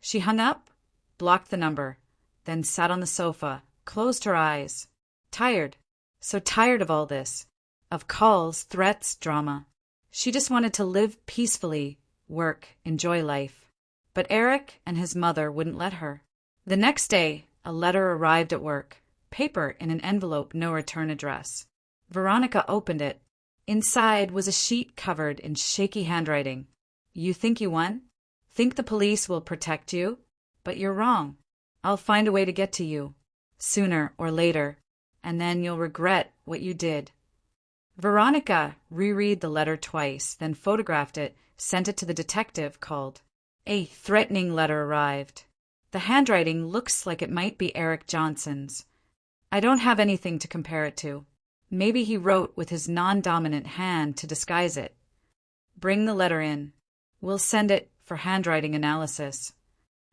She hung up, blocked the number, then sat on the sofa, closed her eyes. Tired. So tired of all this. Of calls, threats, drama. She just wanted to live peacefully, work, enjoy life. But Eric and his mother wouldn't let her. The next day, a letter arrived at work. Paper in an envelope, no return address. Veronica opened it. Inside was a sheet covered in shaky handwriting. You think you won? Think the police will protect you? But you're wrong. I'll find a way to get to you. Sooner or later. And then you'll regret what you did. Veronica reread the letter twice, then photographed it, sent it to the detective, called. A threatening letter arrived. The handwriting looks like it might be Eric Johnson's. I don't have anything to compare it to. Maybe he wrote with his non-dominant hand to disguise it. Bring the letter in. We'll send it for handwriting analysis.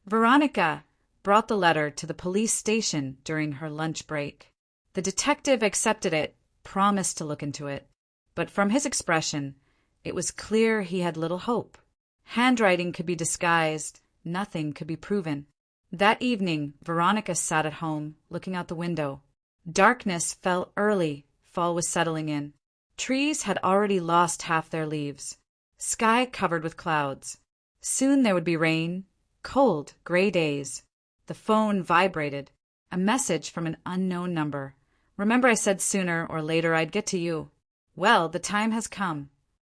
Veronica brought the letter to the police station during her lunch break. The detective accepted it, promised to look into it. But from his expression, it was clear he had little hope. Handwriting could be disguised, nothing could be proven. That evening, Veronica sat at home, looking out the window. Darkness fell early, fall was settling in. Trees had already lost half their leaves. Sky covered with clouds. Soon there would be rain, cold, gray days. The phone vibrated. A message from an unknown number. Remember I said sooner or later I'd get to you. Well, the time has come.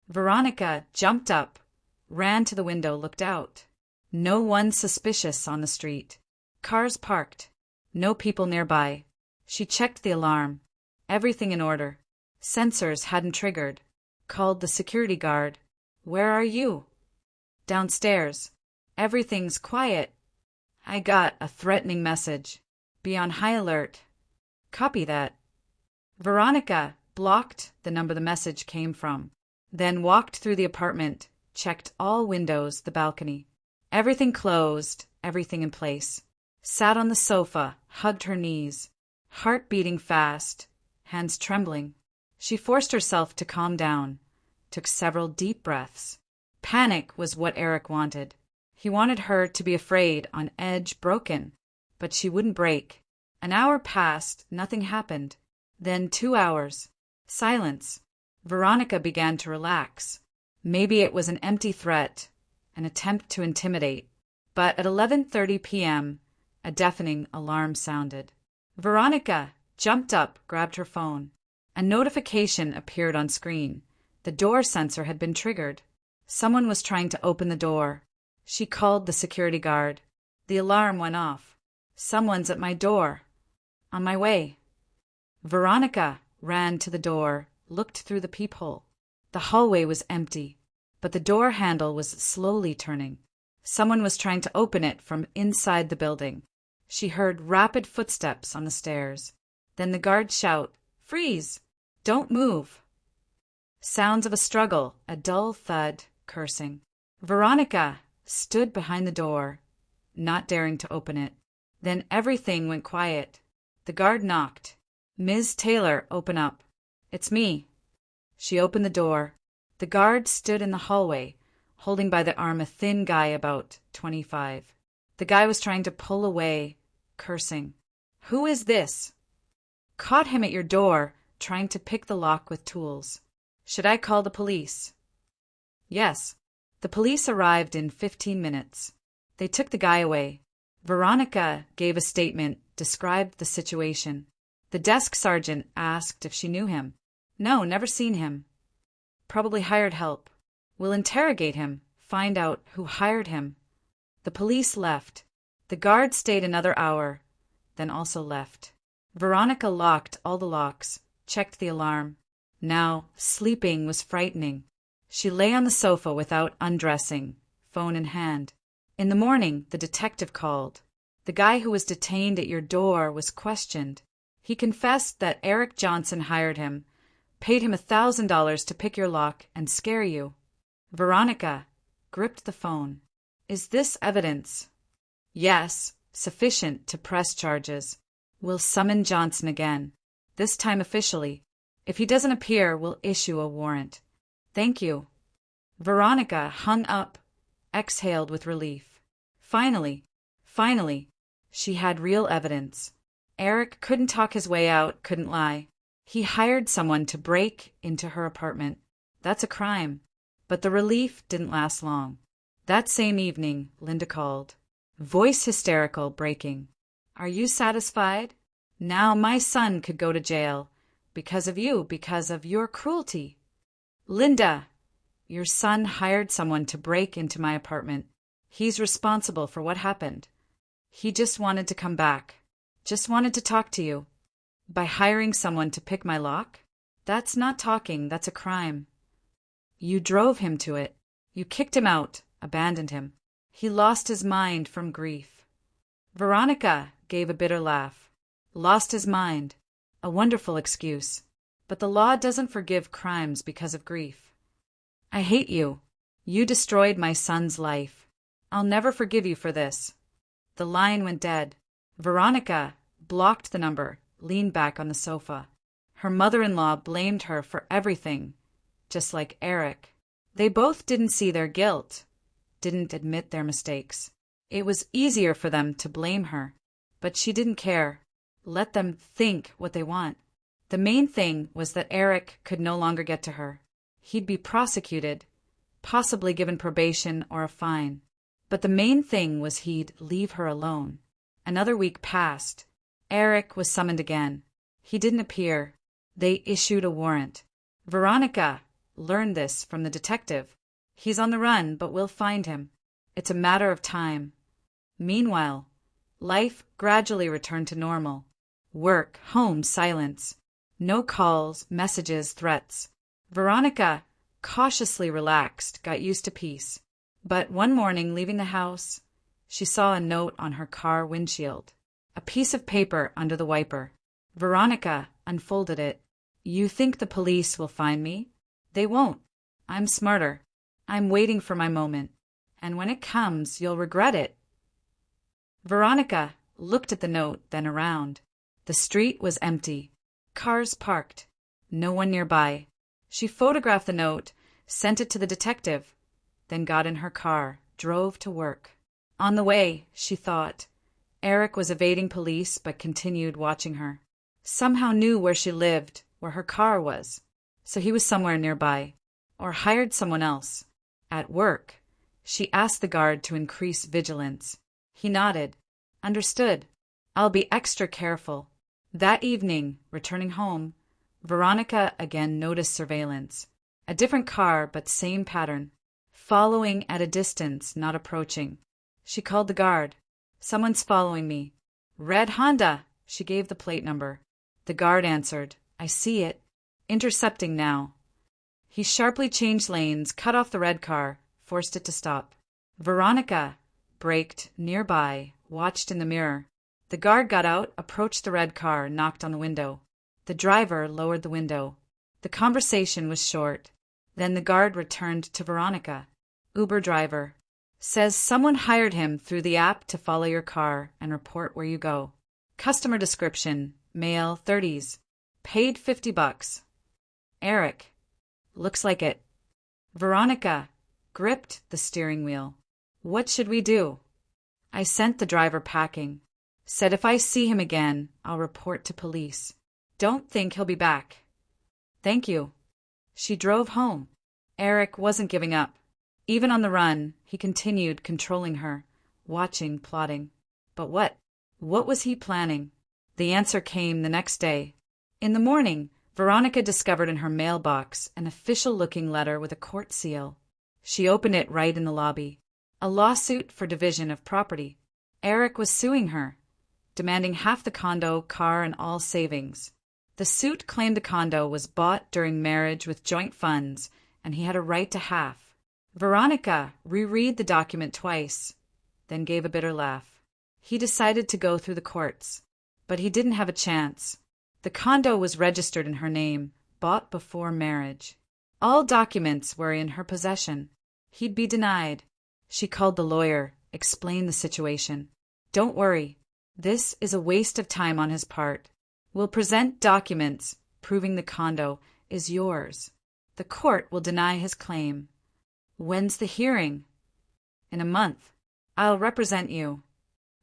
Veronica jumped up, ran to the window, looked out. No one suspicious on the street. Cars parked. No people nearby. She checked the alarm. Everything in order. Sensors hadn't triggered. Called the security guard. Where are you? Downstairs. Everything's quiet. I got a threatening message. Be on high alert. Copy that. Veronica blocked the number the message came from, then walked through the apartment, checked all windows, the balcony. Everything closed, everything in place. Sat on the sofa, hugged her knees. Heart beating fast, hands trembling. She forced herself to calm down, took several deep breaths. Panic was what Eric wanted. He wanted her to be afraid, on edge, broken. But she wouldn't break. An hour passed, nothing happened. Then 2 hours. Silence. Veronica began to relax. Maybe it was an empty threat, an attempt to intimidate. But at 11:30 p.m., a deafening alarm sounded. Veronica jumped up, grabbed her phone. A notification appeared on screen. The door sensor had been triggered. Someone was trying to open the door. She called the security guard. The alarm went off. Someone's at my door. On my way. Veronica ran to the door, looked through the peephole. The hallway was empty, but the door handle was slowly turning. Someone was trying to open it from inside the building. She heard rapid footsteps on the stairs. Then the guard shout, "Freeze! Don't move!" Sounds of a struggle, a dull thud, cursing. Veronica stood behind the door, not daring to open it. Then everything went quiet. The guard knocked. "Ms. Taylor, open up." "It's me." She opened the door. The guard stood in the hallway, holding by the arm a thin guy about 25. The guy was trying to pull away, cursing. "Who is this?" "Caught him at your door, trying to pick the lock with tools." "Should I call the police?" "Yes." The police arrived in 15 minutes. They took the guy away. Veronica gave a statement, described the situation. The desk sergeant asked if she knew him. "No, never seen him." "Probably hired help." "We'll interrogate him, find out who hired him." The police left. The guard stayed another hour, then also left. Veronica locked all the locks, checked the alarm. Now, sleeping was frightening. She lay on the sofa without undressing, phone in hand. In the morning, the detective called. The guy who was detained at your door was questioned. He confessed that Eric Johnson hired him, paid him $1,000 to pick your lock and scare you. Veronica gripped the phone. Is this evidence? Yes, sufficient to press charges. We'll summon Johnson again, this time officially. If he doesn't appear, we'll issue a warrant. Thank you. Veronica hung up, exhaled with relief. Finally, she had real evidence. Eric couldn't talk his way out, couldn't lie. He hired someone to break into her apartment. That's a crime. But the relief didn't last long. That same evening, Linda called. Voice hysterical, breaking. Are you satisfied? Now my son could go to jail. Because of you, because of your cruelty. Linda, your son hired someone to break into my apartment. He's responsible for what happened. He just wanted to come back. Just wanted to talk to you. By hiring someone to pick my lock? That's not talking, that's a crime. You drove him to it. You kicked him out, abandoned him. He lost his mind from grief. Veronica gave a bitter laugh. Lost his mind. A wonderful excuse. But the law doesn't forgive crimes because of grief. I hate you. You destroyed my son's life. I'll never forgive you for this. The line went dead. Veronica blocked the number, leaned back on the sofa. Her mother-in-law blamed her for everything, just like Eric. They both didn't see their guilt, didn't admit their mistakes. It was easier for them to blame her, but she didn't care. Let them think what they want. The main thing was that Eric could no longer get to her. He'd be prosecuted, possibly given probation or a fine. But the main thing was he'd leave her alone. Another week passed. Eric was summoned again. He didn't appear. They issued a warrant. Veronica learned this from the detective. He's on the run, but we'll find him. It's a matter of time. Meanwhile, life gradually returned to normal. Work, home, silence. No calls, messages, threats. Veronica, cautiously relaxed, got used to peace. But one morning, leaving the house, she saw a note on her car windshield. A piece of paper under the wiper. Veronica unfolded it. You think the police will find me? They won't. I'm smarter. I'm waiting for my moment. And when it comes, you'll regret it. Veronica looked at the note, then around. The street was empty. Cars parked. No one nearby. She photographed the note, sent it to the detective, then got in her car, drove to work. On the way, she thought, Eric was evading police but continued watching her. Somehow knew where she lived, where her car was. So he was somewhere nearby. Or hired someone else. At work, she asked the guard to increase vigilance. He nodded. Understood. I'll be extra careful. That evening, returning home, Veronica again noticed surveillance. A different car, but same pattern. Following at a distance, not approaching. She called the guard. Someone's following me. Red Honda. She gave the plate number. The guard answered. I see it. Intercepting now. He sharply changed lanes, cut off the red car, forced it to stop. Veronica braked nearby, watched in the mirror. The guard got out, approached the red car, knocked on the window. The driver lowered the window. The conversation was short. Then the guard returned to Veronica. Uber driver. Says someone hired him through the app to follow your car and report where you go. Customer description. Male, 30s. Paid $50. Eric. Looks like it. Veronica gripped the steering wheel. What should we do? I sent the driver packing. Said if I see him again, I'll report to police. Don't think he'll be back. Thank you. She drove home. Eric wasn't giving up. Even on the run, he continued controlling her, watching, plotting. But what? What was he planning? The answer came the next day. In the morning, Veronica discovered in her mailbox an official-looking letter with a court seal. She opened it right in the lobby. A lawsuit for division of property. Eric was suing her, demanding half the condo, car, and all savings. The suit claimed the condo was bought during marriage with joint funds, and he had a right to half. Veronica reread the document twice, then gave a bitter laugh. He decided to go through the courts, but he didn't have a chance. The condo was registered in her name, bought before marriage. All documents were in her possession. He'd be denied. She called the lawyer, explained the situation. Don't worry. This is a waste of time on his part. We'll present documents proving the condo is yours. The court will deny his claim. When's the hearing? In a month. I'll represent you.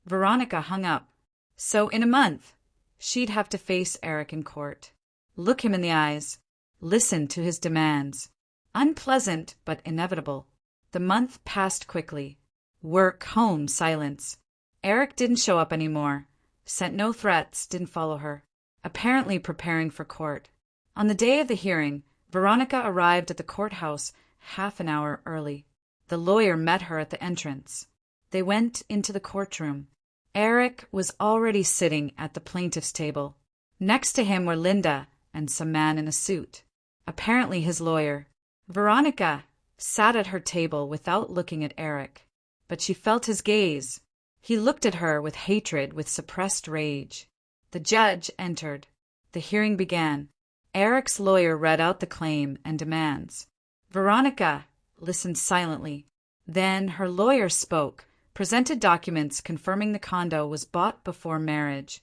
Veronica hung up. So in a month, she'd have to face Eric in court. Look him in the eyes. Listen to his demands. Unpleasant but inevitable. The month passed quickly. Work, home, silence. Eric didn't show up anymore. Sent no threats, didn't follow her. Apparently preparing for court. On the day of the hearing, Veronica arrived at the courthouse half an hour early. The lawyer met her at the entrance. They went into the courtroom. Eric was already sitting at the plaintiff's table. Next to him were Linda and some man in a suit. Apparently his lawyer. Veronica sat at her table without looking at Eric, but she felt his gaze. He looked at her with hatred, with suppressed rage. The judge entered. The hearing began. Eric's lawyer read out the claim and demands. Veronica listened silently. Then her lawyer spoke, presented documents confirming the condo was bought before marriage,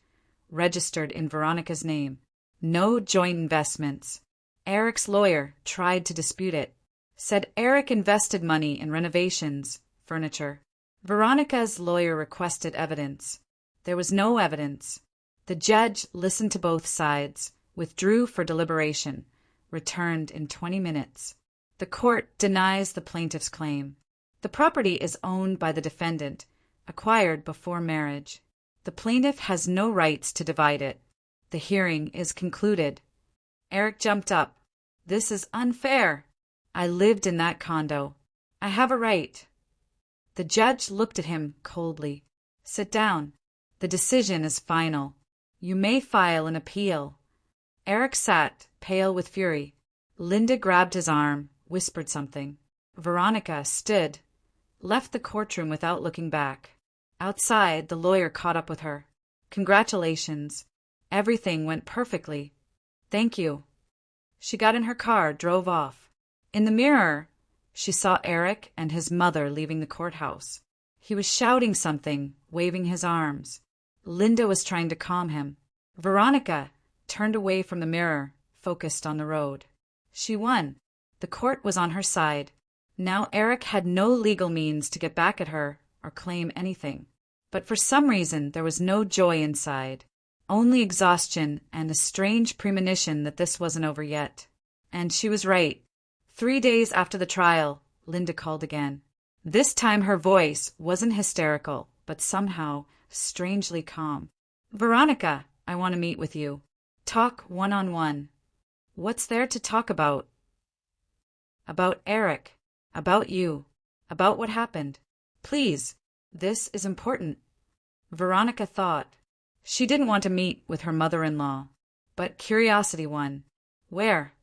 registered in Veronica's name. No joint investments. Eric's lawyer tried to dispute it. Said Eric invested money in renovations, furniture. Veronica's lawyer requested evidence. There was no evidence. The judge listened to both sides, withdrew for deliberation, returned in 20 minutes. The court denies the plaintiff's claim. The property is owned by the defendant, acquired before marriage. The plaintiff has no rights to divide it. The hearing is concluded. Eric jumped up. This is unfair. I lived in that condo. I have a right. The judge looked at him coldly. Sit down. The decision is final. You may file an appeal. Eric sat, pale with fury. Linda grabbed his arm, whispered something. Veronica stood, left the courtroom without looking back. Outside, the lawyer caught up with her. Congratulations. Everything went perfectly. Thank you. She got in her car, drove off. In the mirror, she saw Eric and his mother leaving the courthouse. He was shouting something, waving his arms. Linda was trying to calm him. Veronica turned away from the mirror, focused on the road. She won. The court was on her side. Now Eric had no legal means to get back at her or claim anything. But for some reason there was no joy inside. Only exhaustion and a strange premonition that this wasn't over yet. And she was right. 3 days after the trial, Linda called again. This time her voice wasn't hysterical, but somehow strangely calm. Veronica, I want to meet with you. Talk one-on-one. What's there to talk about? About Eric. About you. About what happened. Please, this is important. Veronica thought. She didn't want to meet with her mother-in-law, but curiosity won. Where?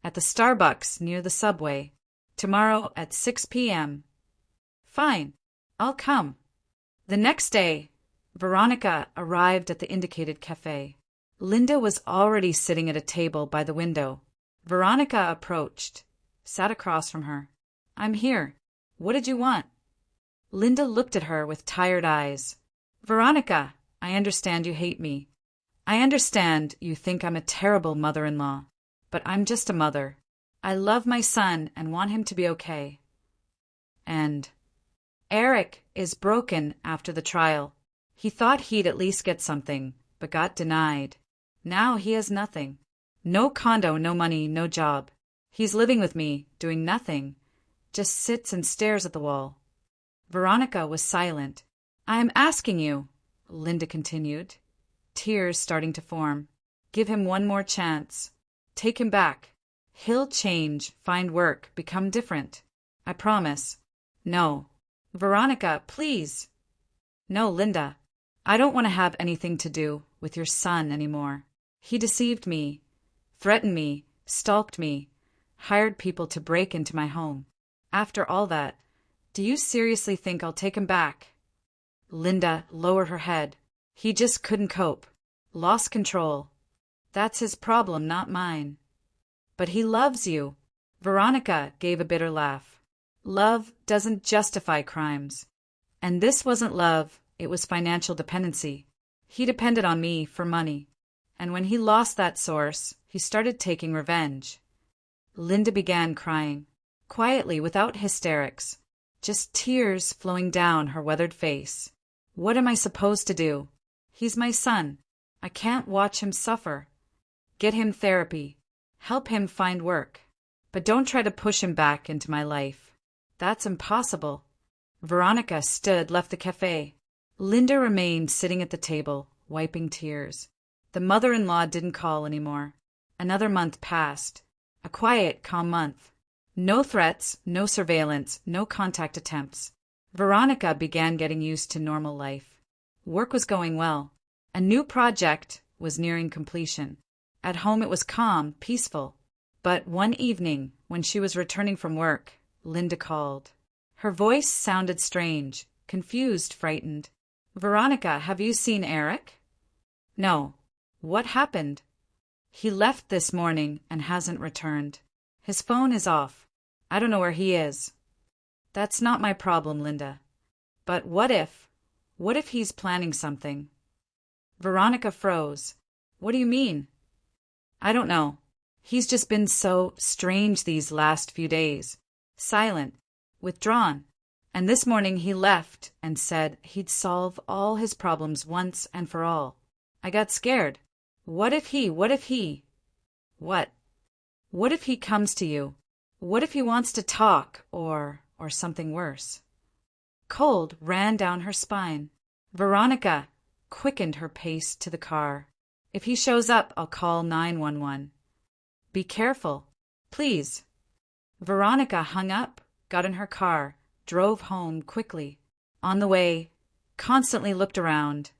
At the Starbucks near the subway. Tomorrow at 6 p.m. Fine. I'll come. The next day, Veronica arrived at the indicated cafe. Linda was already sitting at a table by the window. Veronica approached, sat across from her. I'm here. What did you want? Linda looked at her with tired eyes. Veronica, I understand you hate me. I understand you think I'm a terrible mother-in-law, but I'm just a mother. I love my son and want him to be okay. And Eric is broken after the trial. He thought he'd at least get something, but got denied. Now he has nothing. No condo, no money, no job. He's living with me, doing nothing. Just sits and stares at the wall. Veronica was silent. I'm asking you, Linda continued, tears starting to form. Give him one more chance. Take him back. He'll change, find work, become different. I promise. No. Veronica, please. No, Linda. I don't want to have anything to do with your son anymore. He deceived me, threatened me, stalked me, hired people to break into my home. After all that, do you seriously think I'll take him back? Linda lowered her head. He just couldn't cope. Lost control. That's his problem, not mine. But he loves you. Veronica gave a bitter laugh. Love doesn't justify crimes. And this wasn't love, it was financial dependency. He depended on me for money. And when he lost that source, he started taking revenge. Linda began crying, quietly without hysterics, just tears flowing down her weathered face. What am I supposed to do? He's my son. I can't watch him suffer. Get him therapy. Help him find work. But don't try to push him back into my life. That's impossible. Veronica left the cafe. Linda remained sitting at the table, wiping tears. The mother-in-law didn't call anymore. Another month passed. A quiet, calm month. No threats, no surveillance, no contact attempts. Veronica began getting used to normal life. Work was going well. A new project was nearing completion. At home it was calm, peaceful. But one evening, when she was returning from work, Linda called. Her voice sounded strange, confused, frightened. Veronica, have you seen Eric? No. What happened? He left this morning and hasn't returned. His phone is off. I don't know where he is. That's not my problem, Linda. But what if he's planning something? Veronica froze. What do you mean? I don't know. He's just been so strange these last few days. Silent. Withdrawn. And this morning he left and said he'd solve all his problems once and for all. I got scared. What if he? What? What if he comes to you? What if he wants to talk or something worse? Cold ran down her spine. Veronica quickened her pace to the car. If he shows up, I'll call 911. Be careful. Please. Veronica hung up, got in her car, drove home quickly. On the way, constantly looked around,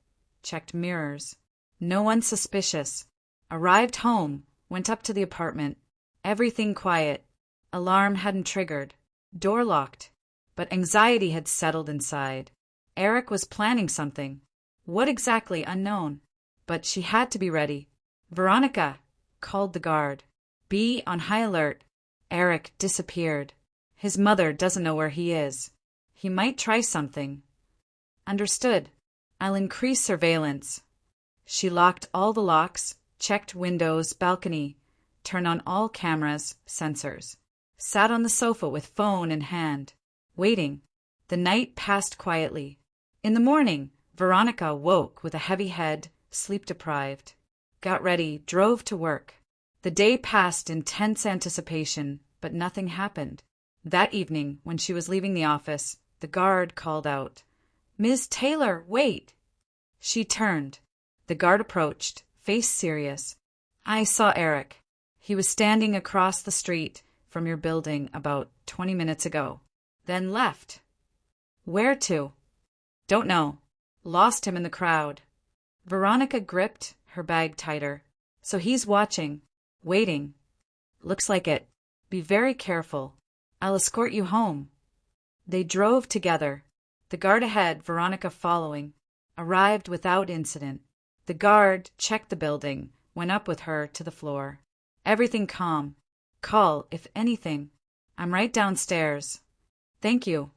checked mirrors. No one suspicious. Arrived home, went up to the apartment. Everything quiet. Alarm hadn't triggered. Door locked. But anxiety had settled inside. Eric was planning something. What exactly, unknown. But she had to be ready. Veronica called the guard. Be on high alert. Eric disappeared. His mother doesn't know where he is. He might try something. Understood. I'll increase surveillance. She locked all the locks, checked windows, balcony, turned on all cameras, sensors. Sat on the sofa with phone in hand, waiting. The night passed quietly. In the morning, Veronica woke with a heavy head, sleep-deprived. Got ready, drove to work. The day passed in tense anticipation, but nothing happened. That evening, when she was leaving the office, the guard called out, "Ms. Taylor, wait!" She turned. The guard approached, face serious. "I saw Eric. He was standing across the street from your building about 20 minutes ago. Then left." "Where to?" "Don't know. Lost him in the crowd." Veronica gripped her bag tighter. "So he's watching, waiting." "Looks like it. Be very careful. I'll escort you home." They drove together. The guard ahead, Veronica following. Arrived without incident. The guard checked the building, went up with her to the floor. Everything calm. "Call, if anything. I'm right downstairs." "Thank you."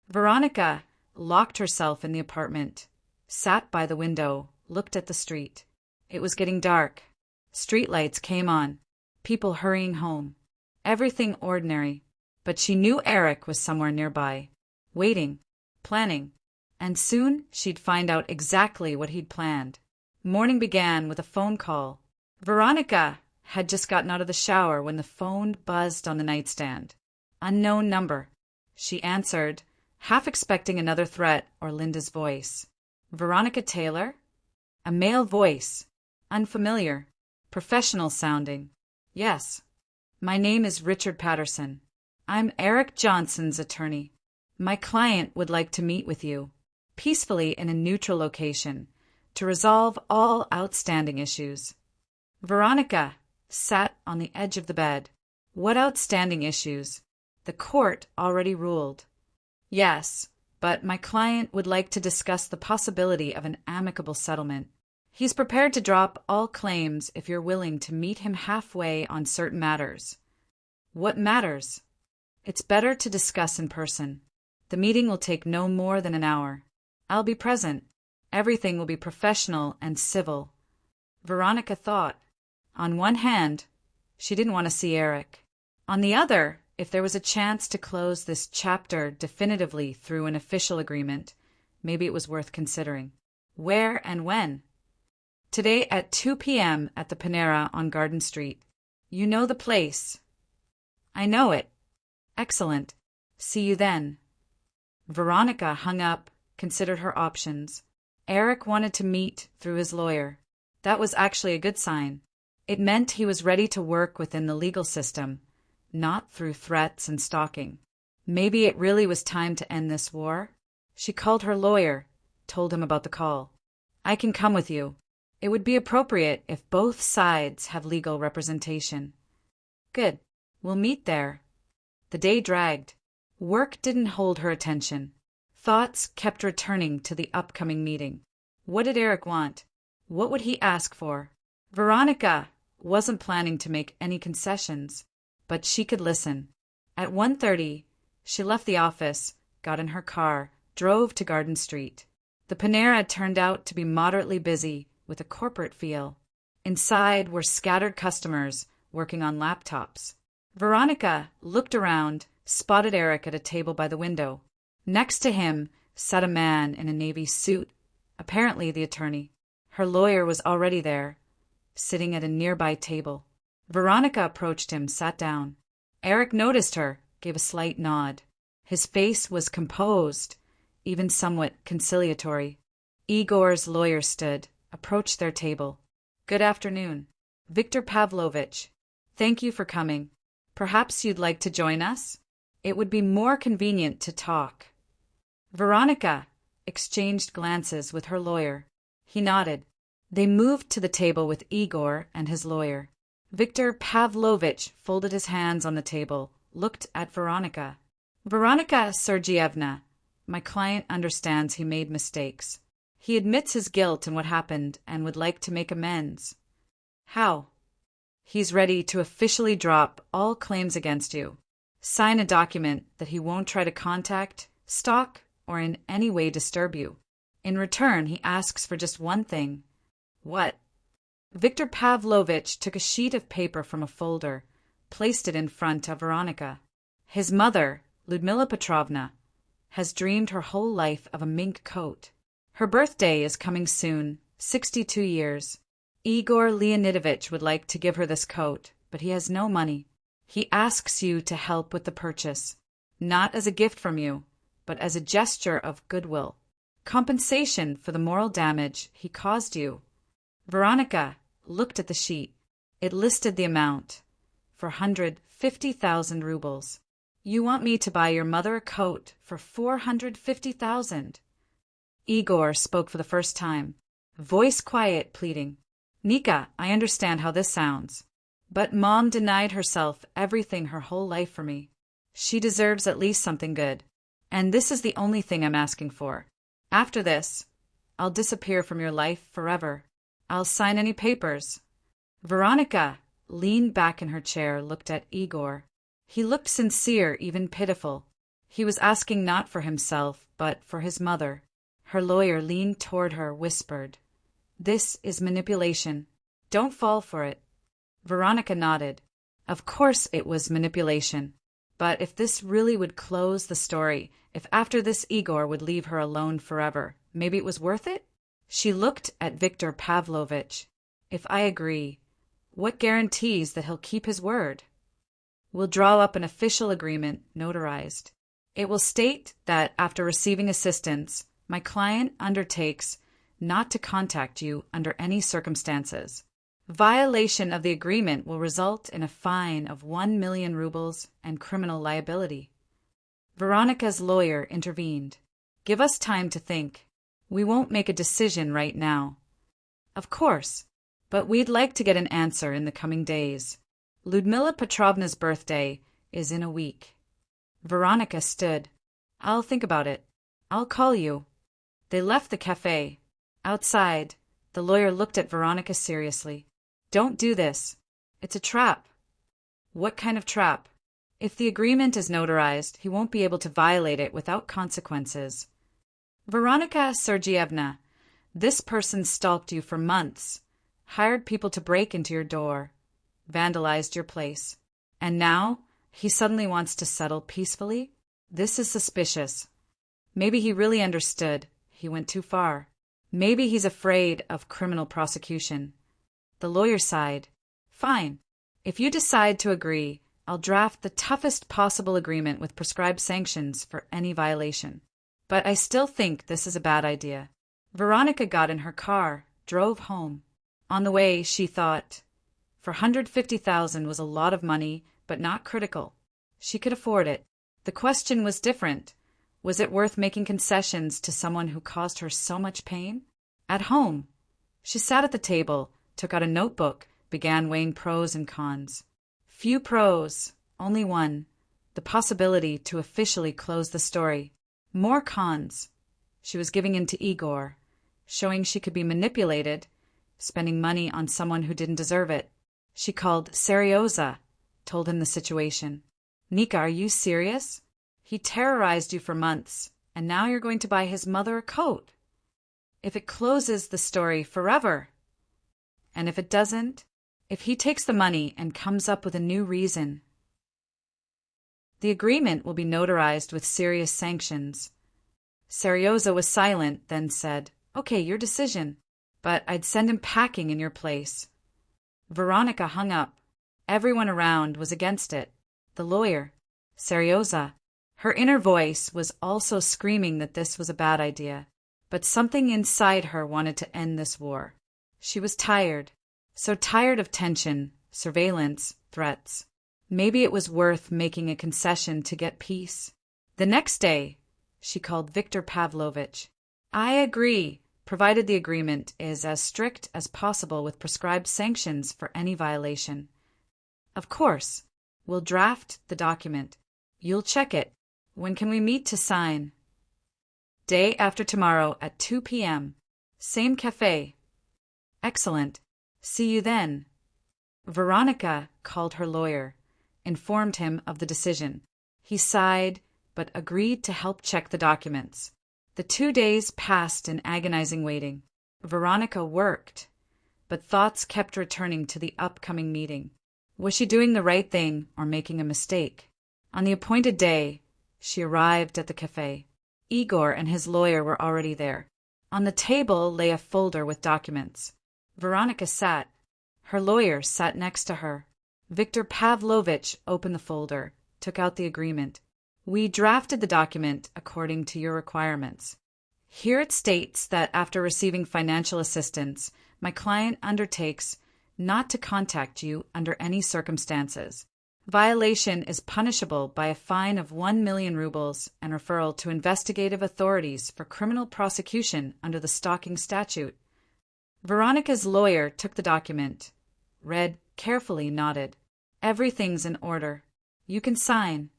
Veronica locked herself in the apartment, sat by the window, looked at the street. It was getting dark. Streetlights came on. People hurrying home. Everything ordinary. But she knew Eric was somewhere nearby. Waiting. Planning. And soon she'd find out exactly what he'd planned. Morning began with a phone call. Veronica had just gotten out of the shower when the phone buzzed on the nightstand. Unknown number. She answered, half expecting another threat or Linda's voice. "Veronica Taylor?" A male voice. Unfamiliar. Professional sounding. "Yes. My name is Richard Patterson. I'm Eric Johnson's attorney. My client would like to meet with you, peacefully in a neutral location, to resolve all outstanding issues." Veronica sat on the edge of the bed. What outstanding issues? The court already ruled. "Yes, but my client would like to discuss the possibility of an amicable settlement. He's prepared to drop all claims if you're willing to meet him halfway on certain matters." "What matters?" It's better to discuss in person. The meeting will take no more than an hour. I'll be present. Everything will be professional and civil. Veronica thought. On one hand, she didn't want to see Eric. On the other, if there was a chance to close this chapter definitively through an official agreement, maybe it was worth considering. Where and when? Today at 2 p.m. at the Panera on Garden Street. You know the place. I know it. Excellent. See you then. Veronica hung up, considered her options. Eric wanted to meet through his lawyer. That was actually a good sign. It meant he was ready to work within the legal system, not through threats and stalking. Maybe it really was time to end this war? She called her lawyer, told him about the call. I can come with you. It would be appropriate if both sides have legal representation. Good. We'll meet there. The day dragged. Work didn't hold her attention. Thoughts kept returning to the upcoming meeting. What did Eric want? What would he ask for? Veronica wasn't planning to make any concessions, but she could listen. At 1:30, she left the office, got in her car, drove to Garden Street. The Panera turned out to be moderately busy, with a corporate feel. Inside were scattered customers working on laptops. Veronica looked around, spotted Eric at a table by the window. Next to him sat a man in a navy suit, apparently the attorney. Her lawyer was already there, sitting at a nearby table. Veronica approached him, sat down. Eric noticed her, gave a slight nod. His face was composed, even somewhat conciliatory. Igor's lawyer stood, approached their table. Good afternoon. Viktor Pavlovich. Thank you for coming. Perhaps you'd like to join us? It would be more convenient to talk. Veronica exchanged glances with her lawyer. He nodded. They moved to the table with Igor and his lawyer. Viktor Pavlovich folded his hands on the table, looked at Veronica. Veronica Sergeyevna, my client understands he made mistakes. He admits his guilt in what happened and would like to make amends. How? He's ready to officially drop all claims against you. Sign a document that he won't try to contact, stalk, or in any way disturb you. In return, he asks for just one thing. What? Viktor Pavlovich took a sheet of paper from a folder, placed it in front of Veronica. His mother, Lyudmila Petrovna, has dreamed her whole life of a mink coat. Her birthday is coming soon, 62 years. Igor Leonidovich would like to give her this coat, but he has no money. He asks you to help with the purchase, not as a gift from you, but as a gesture of goodwill. Compensation for the moral damage he caused you. Veronica looked at the sheet. It listed the amount, 450,000 rubles. You want me to buy your mother a coat for 450,000? Igor spoke for the first time, voice quiet, pleading. Nika, I understand how this sounds. But Mom denied herself everything her whole life for me. She deserves at least something good. And this is the only thing I'm asking for. After this, I'll disappear from your life forever. I'll sign any papers. Veronica leaned back in her chair, looked at Igor. He looked sincere, even pitiful. He was asking not for himself, but for his mother. Her lawyer leaned toward her, whispered, This is manipulation. Don't fall for it. Veronica nodded. Of course it was manipulation. But if this really would close the story, if after this Igor would leave her alone forever, maybe it was worth it? She looked at Viktor Pavlovich. If I agree, what guarantees that he'll keep his word? We'll draw up an official agreement, notarized. It will state that after receiving assistance, my client undertakes not to contact you under any circumstances. Violation of the agreement will result in a fine of 1 million rubles and criminal liability. Veronica's lawyer intervened. Give us time to think. We won't make a decision right now. Of course, but we'd like to get an answer in the coming days. Lyudmila Petrovna's birthday is in a week. Veronica stood. I'll think about it. I'll call you. They left the cafe. Outside, the lawyer looked at Veronica seriously. Don't do this. It's a trap. What kind of trap? If the agreement is notarized, he won't be able to violate it without consequences. Veronika Sergeyevna, this person stalked you for months, hired people to break into your door, vandalized your place. And now he suddenly wants to settle peacefully? This is suspicious. Maybe he really understood. He went too far. Maybe he's afraid of criminal prosecution. The lawyer sighed. Fine. If you decide to agree, I'll draft the toughest possible agreement with prescribed sanctions for any violation. But I still think this is a bad idea. Veronika got in her car, drove home. On the way, she thought, $450,000 was a lot of money, but not critical. She could afford it. The question was different. Was it worth making concessions to someone who caused her so much pain? At home, she sat at the table, took out a notebook, began weighing pros and cons. Few pros, only one, the possibility to officially close the story. More cons. She was giving in to Igor, showing she could be manipulated, spending money on someone who didn't deserve it. She called Seryoza, told him the situation. Nika, are you serious? He terrorized you for months, and now you're going to buy his mother a coat. If it closes the story forever. And if it doesn't, if he takes the money and comes up with a new reason, the agreement will be notarized with serious sanctions. Seryoza was silent, then said, Okay, your decision, but I'd send him packing in your place. Veronika hung up. Everyone around was against it. The lawyer, Seryoza. Her inner voice was also screaming that this was a bad idea, but something inside her wanted to end this war. She was tired, so tired of tension, surveillance, threats. Maybe it was worth making a concession to get peace. The next day, she called Viktor Pavlovich. I agree, provided the agreement is as strict as possible with prescribed sanctions for any violation. Of course, we'll draft the document. You'll check it. When can we meet to sign? Day after tomorrow at 2 p.m. Same cafe. Excellent. See you then. Veronika called her lawyer, informed him of the decision. He sighed, but agreed to help check the documents. The 2 days passed in agonizing waiting. Veronika worked, but thoughts kept returning to the upcoming meeting. Was she doing the right thing or making a mistake? On the appointed day, she arrived at the cafe. Igor and his lawyer were already there. On the table lay a folder with documents. Veronika sat. Her lawyer sat next to her. Viktor Pavlovich opened the folder, took out the agreement. We drafted the document according to your requirements. Here it states that after receiving financial assistance, my client undertakes not to contact you under any circumstances. Violation is punishable by a fine of 1 million rubles and referral to investigative authorities for criminal prosecution under the stalking statute. Veronika's lawyer took the document, read carefully, nodded. Everything's in order. You can sign.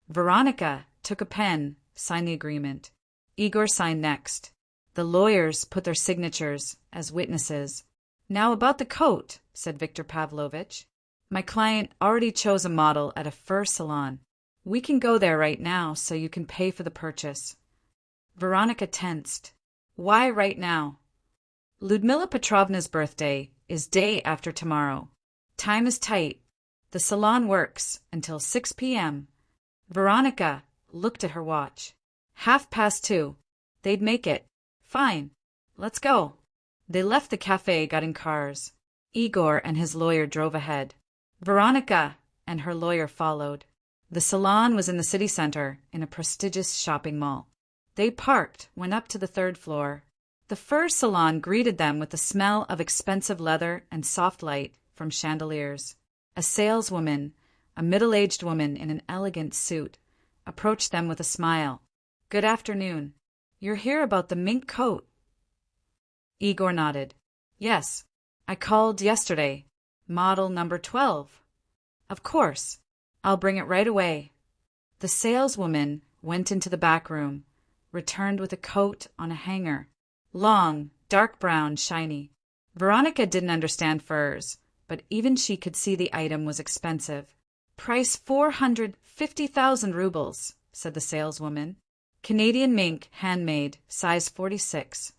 Veronika took a pen, signed the agreement. Igor signed next. The lawyers put their signatures as witnesses. Now about the coat, said Viktor Pavlovich. My client already chose a model at a fur salon. We can go there right now so you can pay for the purchase. Veronika tensed. Why right now? Ludmila Petrovna's birthday is day after tomorrow. Time is tight. The salon works until 6 p.m. Veronika looked at her watch. 2:30. They'd make it. Fine. Let's go. They left the cafe, got in cars. Igor and his lawyer drove ahead. Veronika and her lawyer followed. The salon was in the city center, in a prestigious shopping mall. They parked, went up to the 3rd floor. The fur salon greeted them with the smell of expensive leather and soft light from chandeliers. A saleswoman, a middle-aged woman in an elegant suit, approached them with a smile. Good afternoon. You're here about the mink coat. Igor nodded. Yes, I called yesterday. Model number 12. Of course. I'll bring it right away. The saleswoman went into the back room, returned with a coat on a hanger. Long, dark brown, shiny. Veronika didn't understand furs, but even she could see the item was expensive. Price 450,000 rubles, said the saleswoman. Canadian mink, handmade, size 46.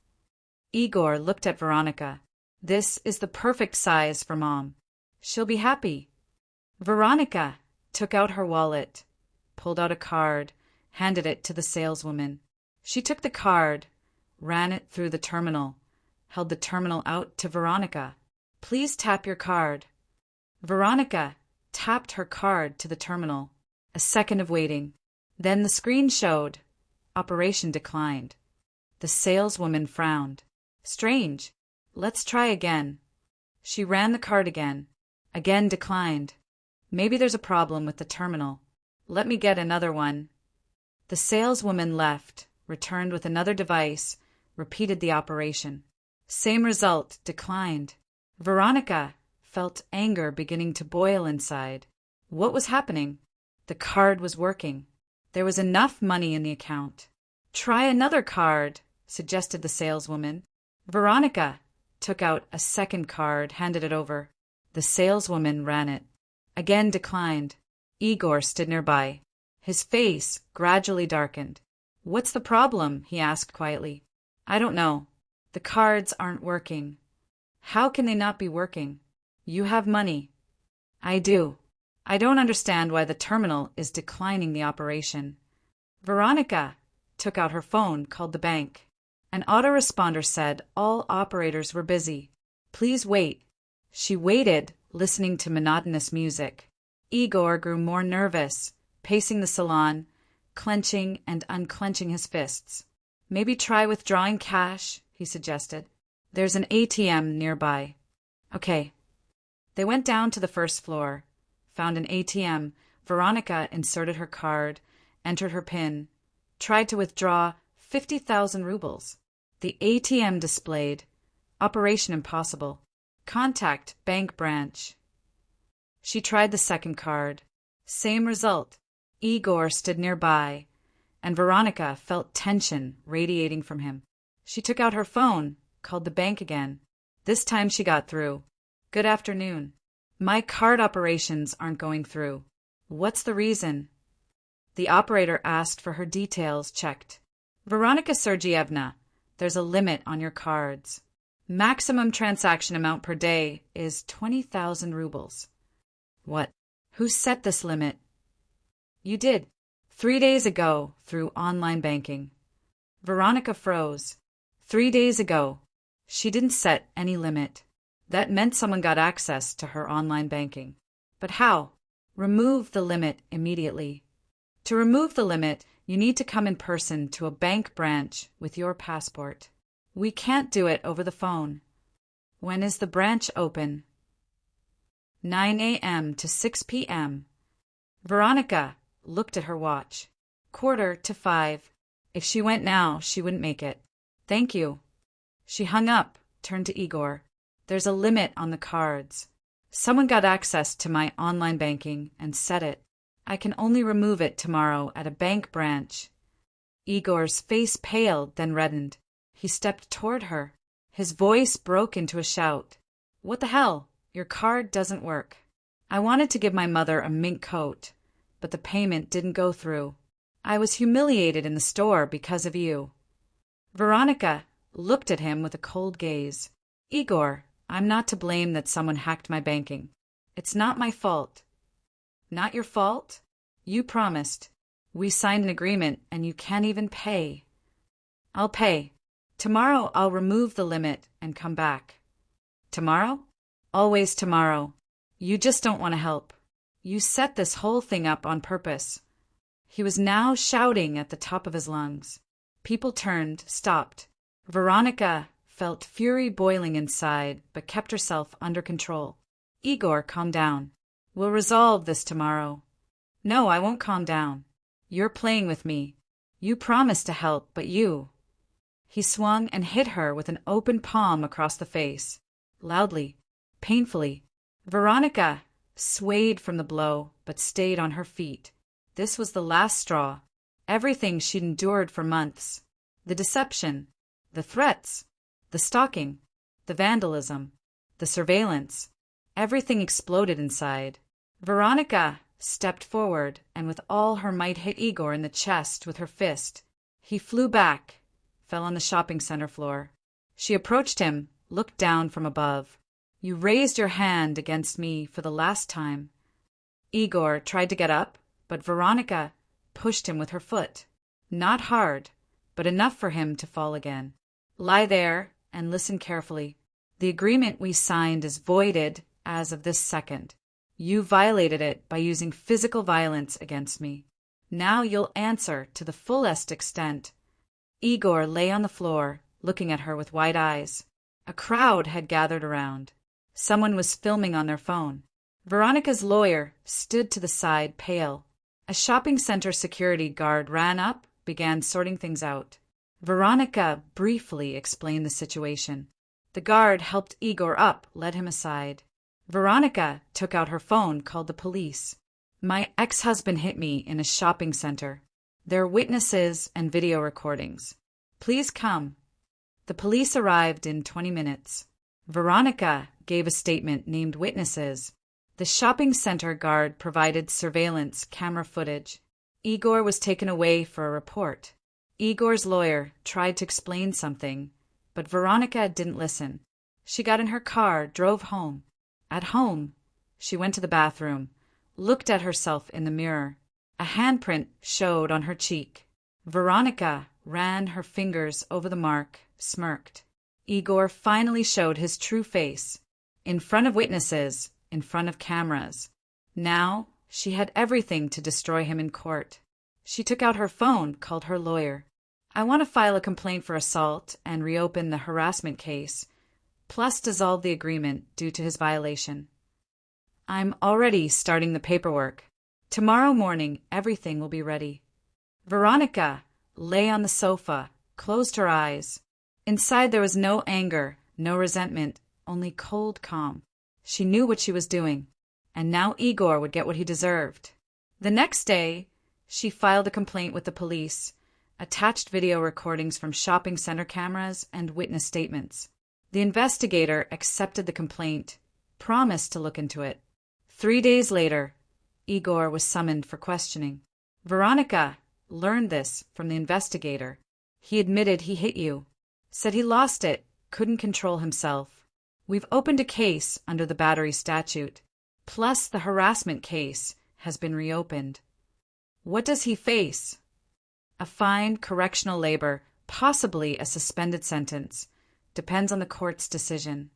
Igor looked at Veronica. This is the perfect size for Mom. She'll be happy. Veronica took out her wallet, pulled out a card, handed it to the saleswoman. She took the card, ran it through the terminal, held the terminal out to Veronica. Please tap your card. Veronica tapped her card to the terminal. A second of waiting. Then the screen showed. Operation declined. The saleswoman frowned. Strange. Let's try again. She ran the card again. Again declined. Maybe there's a problem with the terminal. Let me get another one. The saleswoman left, returned with another device, repeated the operation. Same result, declined. Veronica felt anger beginning to boil inside. What was happening? The card was working. There was enough money in the account. Try another card, suggested the saleswoman. Veronica took out a second card, handed it over. The saleswoman ran it. Again declined. Igor stood nearby. His face gradually darkened. What's the problem? He asked quietly. I don't know. The cards aren't working. How can they not be working? You have money. I do. I don't understand why the terminal is declining the operation. Veronica took out her phone, called the bank. An autoresponder said all operators were busy. Please wait. She waited, listening to monotonous music. Igor grew more nervous, pacing the salon, clenching and unclenching his fists. Maybe try withdrawing cash, he suggested. There's an ATM nearby. Okay. They went down to the first floor, found an ATM. Veronica inserted her card, entered her PIN, tried to withdraw 50,000 rubles. The ATM displayed, Operation impossible. Contact bank branch. She tried the second card. Same result. Igor stood nearby, and Veronica felt tension radiating from him. She took out her phone, called the bank again. This time she got through. Good afternoon. My card operations aren't going through. What's the reason? The operator asked for her details checked. Veronica Sergeyevna, there's a limit on your cards. Maximum transaction amount per day is 20,000 rubles. What? Who set this limit? You did. 3 days ago, through online banking. Veronica froze. 3 days ago. She didn't set any limit. That meant someone got access to her online banking. But how? Remove the limit immediately. To remove the limit, you need to come in person to a bank branch with your passport. We can't do it over the phone. When is the branch open? 9 a.m. to 6 p.m. Veronica looked at her watch. 4:45. If she went now, she wouldn't make it. Thank you. She hung up, turned to Igor. There's a limit on the cards. Someone got access to my online banking and set it. I can only remove it tomorrow at a bank branch. Igor's face paled, then reddened. He stepped toward her. His voice broke into a shout. What the hell? Your card doesn't work. I wanted to give my mother a mink coat, but the payment didn't go through. I was humiliated in the store because of you. Veronica looked at him with a cold gaze. Igor, I'm not to blame that someone hacked my banking. It's not my fault. Not your fault? You promised. We signed an agreement and you can't even pay. I'll pay. Tomorrow I'll remove the limit and come back. Tomorrow? Always tomorrow. You just don't want to help. You set this whole thing up on purpose. He was now shouting at the top of his lungs. People turned, stopped. Veronica felt fury boiling inside, but kept herself under control. Igor, calm down. We'll resolve this tomorrow. No, I won't calm down. You're playing with me. You promised to help, but you... He swung and hit her with an open palm across the face. Loudly, painfully. Veronica swayed from the blow, but stayed on her feet. This was the last straw. Everything she'd endured for months. The deception, the threats, the stalking, the vandalism, the surveillance. Everything exploded inside. Veronica stepped forward, and with all her might hit Igor in the chest with her fist. He flew back, fell on the shopping center floor. She approached him, looked down from above. "You raised your hand against me for the last time." Igor tried to get up, but Veronica pushed him with her foot. Not hard, but enough for him to fall again. "Lie there and listen carefully. The agreement we signed is voided as of this second. You violated it by using physical violence against me. Now you'll answer to the fullest extent." Igor lay on the floor, looking at her with wide eyes. A crowd had gathered around. Someone was filming on their phone. Veronica's lawyer stood to the side, pale. A shopping center security guard ran up, began sorting things out. Veronica briefly explained the situation. The guard helped Igor up, led him aside. Veronica took out her phone, called the police. "My ex-husband hit me in a shopping center. There are witnesses and video recordings. Please come." The police arrived in 20 minutes. Veronica gave a statement named witnesses. The shopping center guard provided surveillance camera footage. Igor was taken away for a report. Igor's lawyer tried to explain something, but Veronica didn't listen. She got in her car, drove home. At home, she went to the bathroom, looked at herself in the mirror. A handprint showed on her cheek. Veronica ran her fingers over the mark, smirked. Igor finally showed his true face. In front of witnesses, in front of cameras. Now, she had everything to destroy him in court. She took out her phone, called her lawyer. "I want to file a complaint for assault and reopen the harassment case, plus dissolve the agreement due to his violation. I'm already starting the paperwork. Tomorrow morning, everything will be ready." Veronica lay on the sofa, closed her eyes. Inside there was no anger, no resentment, only cold calm. She knew what she was doing, and now Igor would get what he deserved. The next day, she filed a complaint with the police, attached video recordings from shopping center cameras and witness statements. The investigator accepted the complaint, promised to look into it. 3 days later, Igor was summoned for questioning. Veronica learned this from the investigator. He admitted he hit you, said he lost it, couldn't control himself. "We've opened a case under the battery statute, plus the harassment case has been reopened." What does he face? A fine, correctional labor, possibly a suspended sentence. Depends on the court's decision.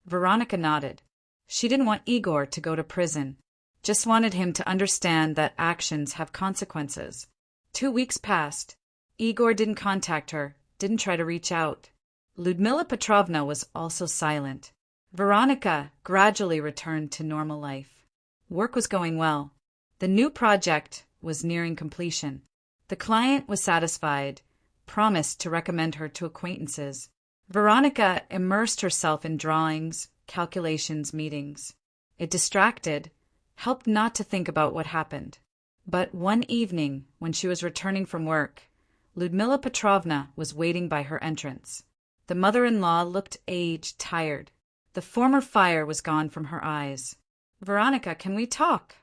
Veronica nodded. She didn't want Igor to go to prison, just wanted him to understand that actions have consequences. 2 weeks passed. Igor didn't contact her, didn't try to reach out. Lyudmila Petrovna was also silent. Veronica gradually returned to normal life. Work was going well. The new project was nearing completion. The client was satisfied, promised to recommend her to acquaintances. Veronica immersed herself in drawings, calculations, meetings. It distracted, helped not to think about what happened. But one evening, when she was returning from work, Lyudmila Petrovna was waiting by her entrance. The mother-in-law looked aged, tired. The former fire was gone from her eyes. "Veronica, can we talk?"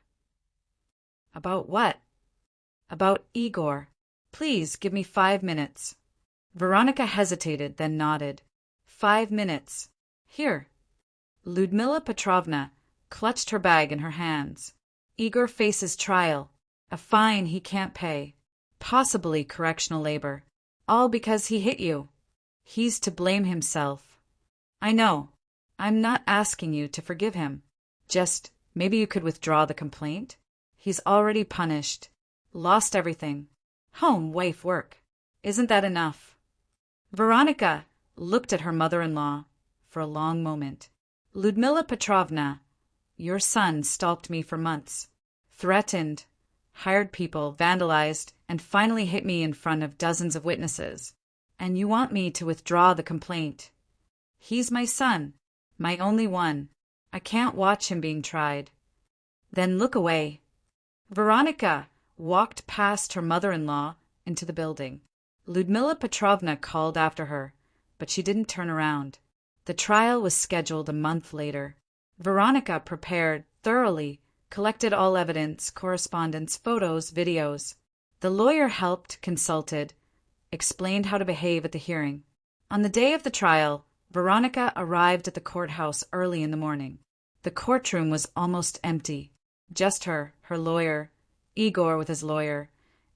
"About what?" "About Igor. Please give me 5 minutes." Veronica hesitated, then nodded. 5 minutes. Here. Lyudmila Petrovna clutched her bag in her hands. "Igor faces trial, a fine he can't pay, possibly correctional labor, all because he hit you. He's to blame himself. I know. I'm not asking you to forgive him. Just maybe you could withdraw the complaint. He's already punished, lost everything. Home, wife, work. Isn't that enough?" Veronica looked at her mother-in-law for a long moment. "Lyudmila Petrovna, your son stalked me for months, threatened, hired people, vandalized, and finally hit me in front of dozens of witnesses. And you want me to withdraw the complaint. He's my son, my only one. I can't watch him being tried." "Then look away." Veronica walked past her mother-in-law into the building. Lyudmila Petrovna called after her, but she didn't turn around. The trial was scheduled a month later. Veronica prepared thoroughly collected all evidence, correspondence, photos, videos. The lawyer helped, consulted, explained how to behave at the hearing. On the day of the trial, Veronica arrived at the courthouse early in the morning. The courtroom was almost empty. Just her lawyer, Igor with his lawyer,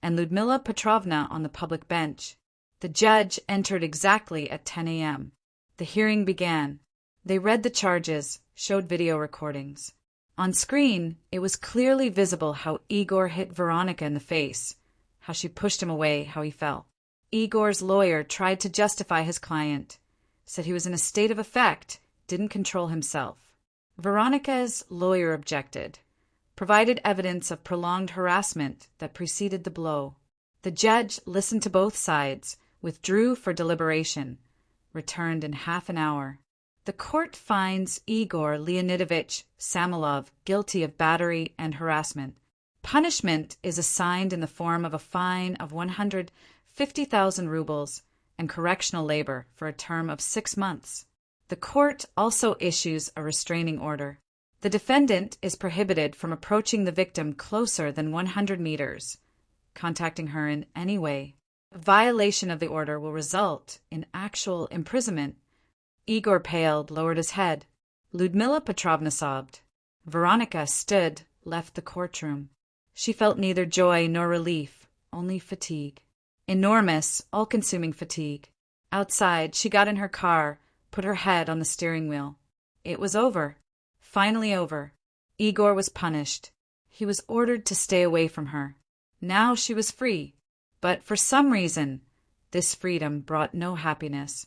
and Lyudmila Petrovna on the public bench. The judge entered exactly at 10 a.m. The hearing began. They read the charges, showed video recordings. On screen, it was clearly visible how Igor hit Veronica in the face, how she pushed him away, how he fell. Igor's lawyer tried to justify his client, said he was in a state of affect, didn't control himself. Veronica's lawyer objected, provided evidence of prolonged harassment that preceded the blow. The judge listened to both sides, withdrew for deliberation, returned in half an hour. The court finds Igor Leonidovich Samilov guilty of battery and harassment. Punishment is assigned in the form of a fine of 150,000 rubles and correctional labor for a term of 6 months. The court also issues a restraining order. The defendant is prohibited from approaching the victim closer than 100 meters, contacting her in any way. A violation of the order will result in actual imprisonment. Igor paled, lowered his head. Lyudmila Petrovna sobbed. Veronica stood, left the courtroom. She felt neither joy nor relief, only fatigue. Enormous, all-consuming fatigue. Outside, she got in her car, put her head on the steering wheel. It was over. Finally over. Igor was punished. He was ordered to stay away from her. Now she was free. But for some reason, this freedom brought no happiness.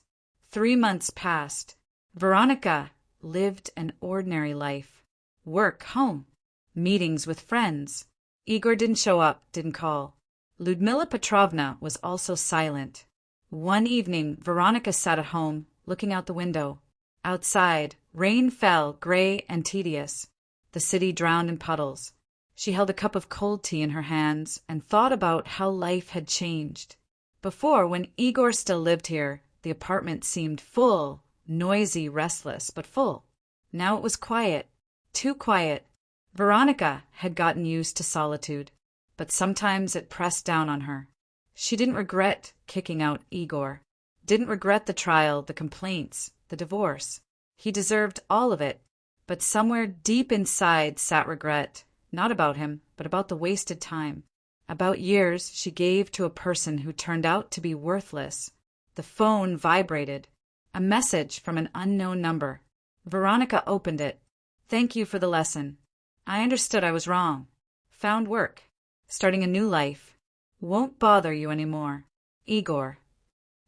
3 months passed. Veronica lived an ordinary life. Work, home, meetings with friends. Igor didn't show up, didn't call. Lyudmila Petrovna was also silent. One evening, Veronica sat at home, looking out the window. Outside, rain fell, gray and tedious. The city drowned in puddles. She held a cup of cold tea in her hands and thought about how life had changed. Before, when Igor still lived here, the apartment seemed full, noisy, restless, but full. Now it was quiet, too quiet. Veronica had gotten used to solitude, but sometimes it pressed down on her. She didn't regret kicking out Igor, didn't regret the trial, the complaints, the divorce. He deserved all of it, but somewhere deep inside sat regret, not about him, but about the wasted time, about years she gave to a person who turned out to be worthless. The phone vibrated. A message from an unknown number. Veronica opened it. "Thank you for the lesson. I understood I was wrong. Found work. Starting a new life. Won't bother you anymore. Igor."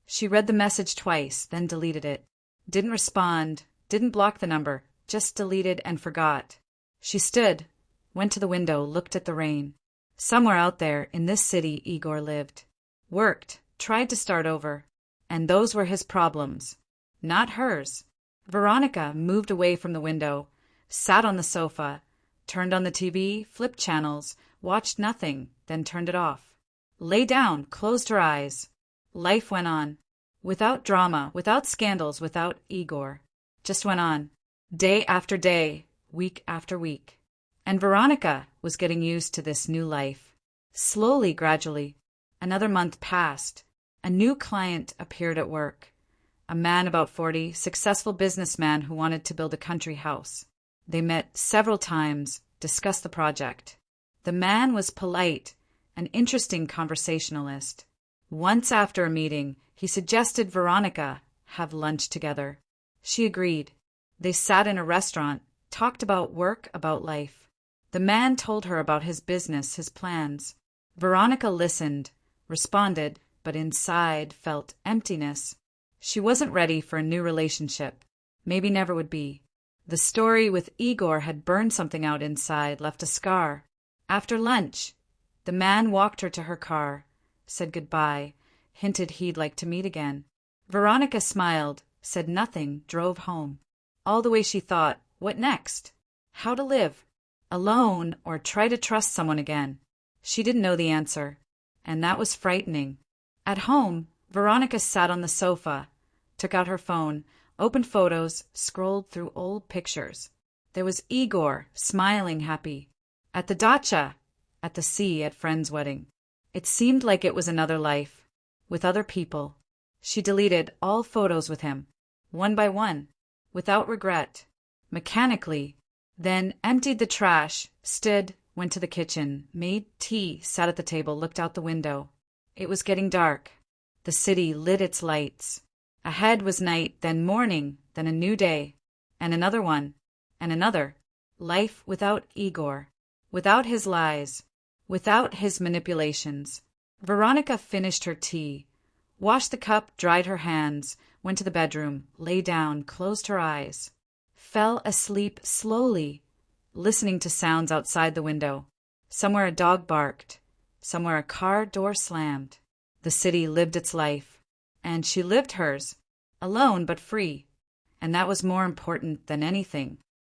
She read the message twice, then deleted it. Didn't respond, didn't block the number, just deleted and forgot. She stood, went to the window, looked at the rain. Somewhere out there, in this city, Igor lived. Worked, tried to start over. And those were his problems, not hers. Veronica moved away from the window, sat on the sofa, turned on the TV, flipped channels, watched nothing, then turned it off. Lay down, closed her eyes. Life went on. Without drama, without scandals, without Igor. Just went on. Day after day, week after week. And Veronica was getting used to this new life. Slowly, gradually. Another month passed. A new client appeared at work. A man about 40, successful businessman who wanted to build a country house. They met several times, discussed the project. The man was polite, an interesting conversationalist. Once after a meeting, he suggested Veronica have lunch together. She agreed. They sat in a restaurant, talked about work, about life. The man told her about his business, his plans. Veronica listened, responded, but inside felt emptiness. She wasn't ready for a new relationship. Maybe never would be. The story with Igor had burned something out inside, left a scar. After lunch, the man walked her to her car, said goodbye, hinted he'd like to meet again. Veronica smiled, said nothing, drove home. All the way she thought, what next? How to live? Alone or try to trust someone again? She didn't know the answer, and that was frightening. At home, Veronica sat on the sofa, took out her phone, opened photos, scrolled through old pictures. There was Igor, smiling, happy. At the dacha, at the sea, at friend's wedding. It seemed like it was another life, with other people. She deleted all photos with him, one by one, without regret, mechanically, then emptied the trash, stood, went to the kitchen, made tea, sat at the table, looked out the window. It was getting dark. The city lit its lights. Ahead was night, then morning, then a new day, and another one, and another. Life without Igor, without his lies, without his manipulations. Veronica finished her tea, washed the cup, dried her hands, went to the bedroom, lay down, closed her eyes, fell asleep slowly, listening to sounds outside the window. Somewhere a dog barked, somewhere a car door slammed. The city lived its life, and she lived hers, alone but free, and that was more important than anything.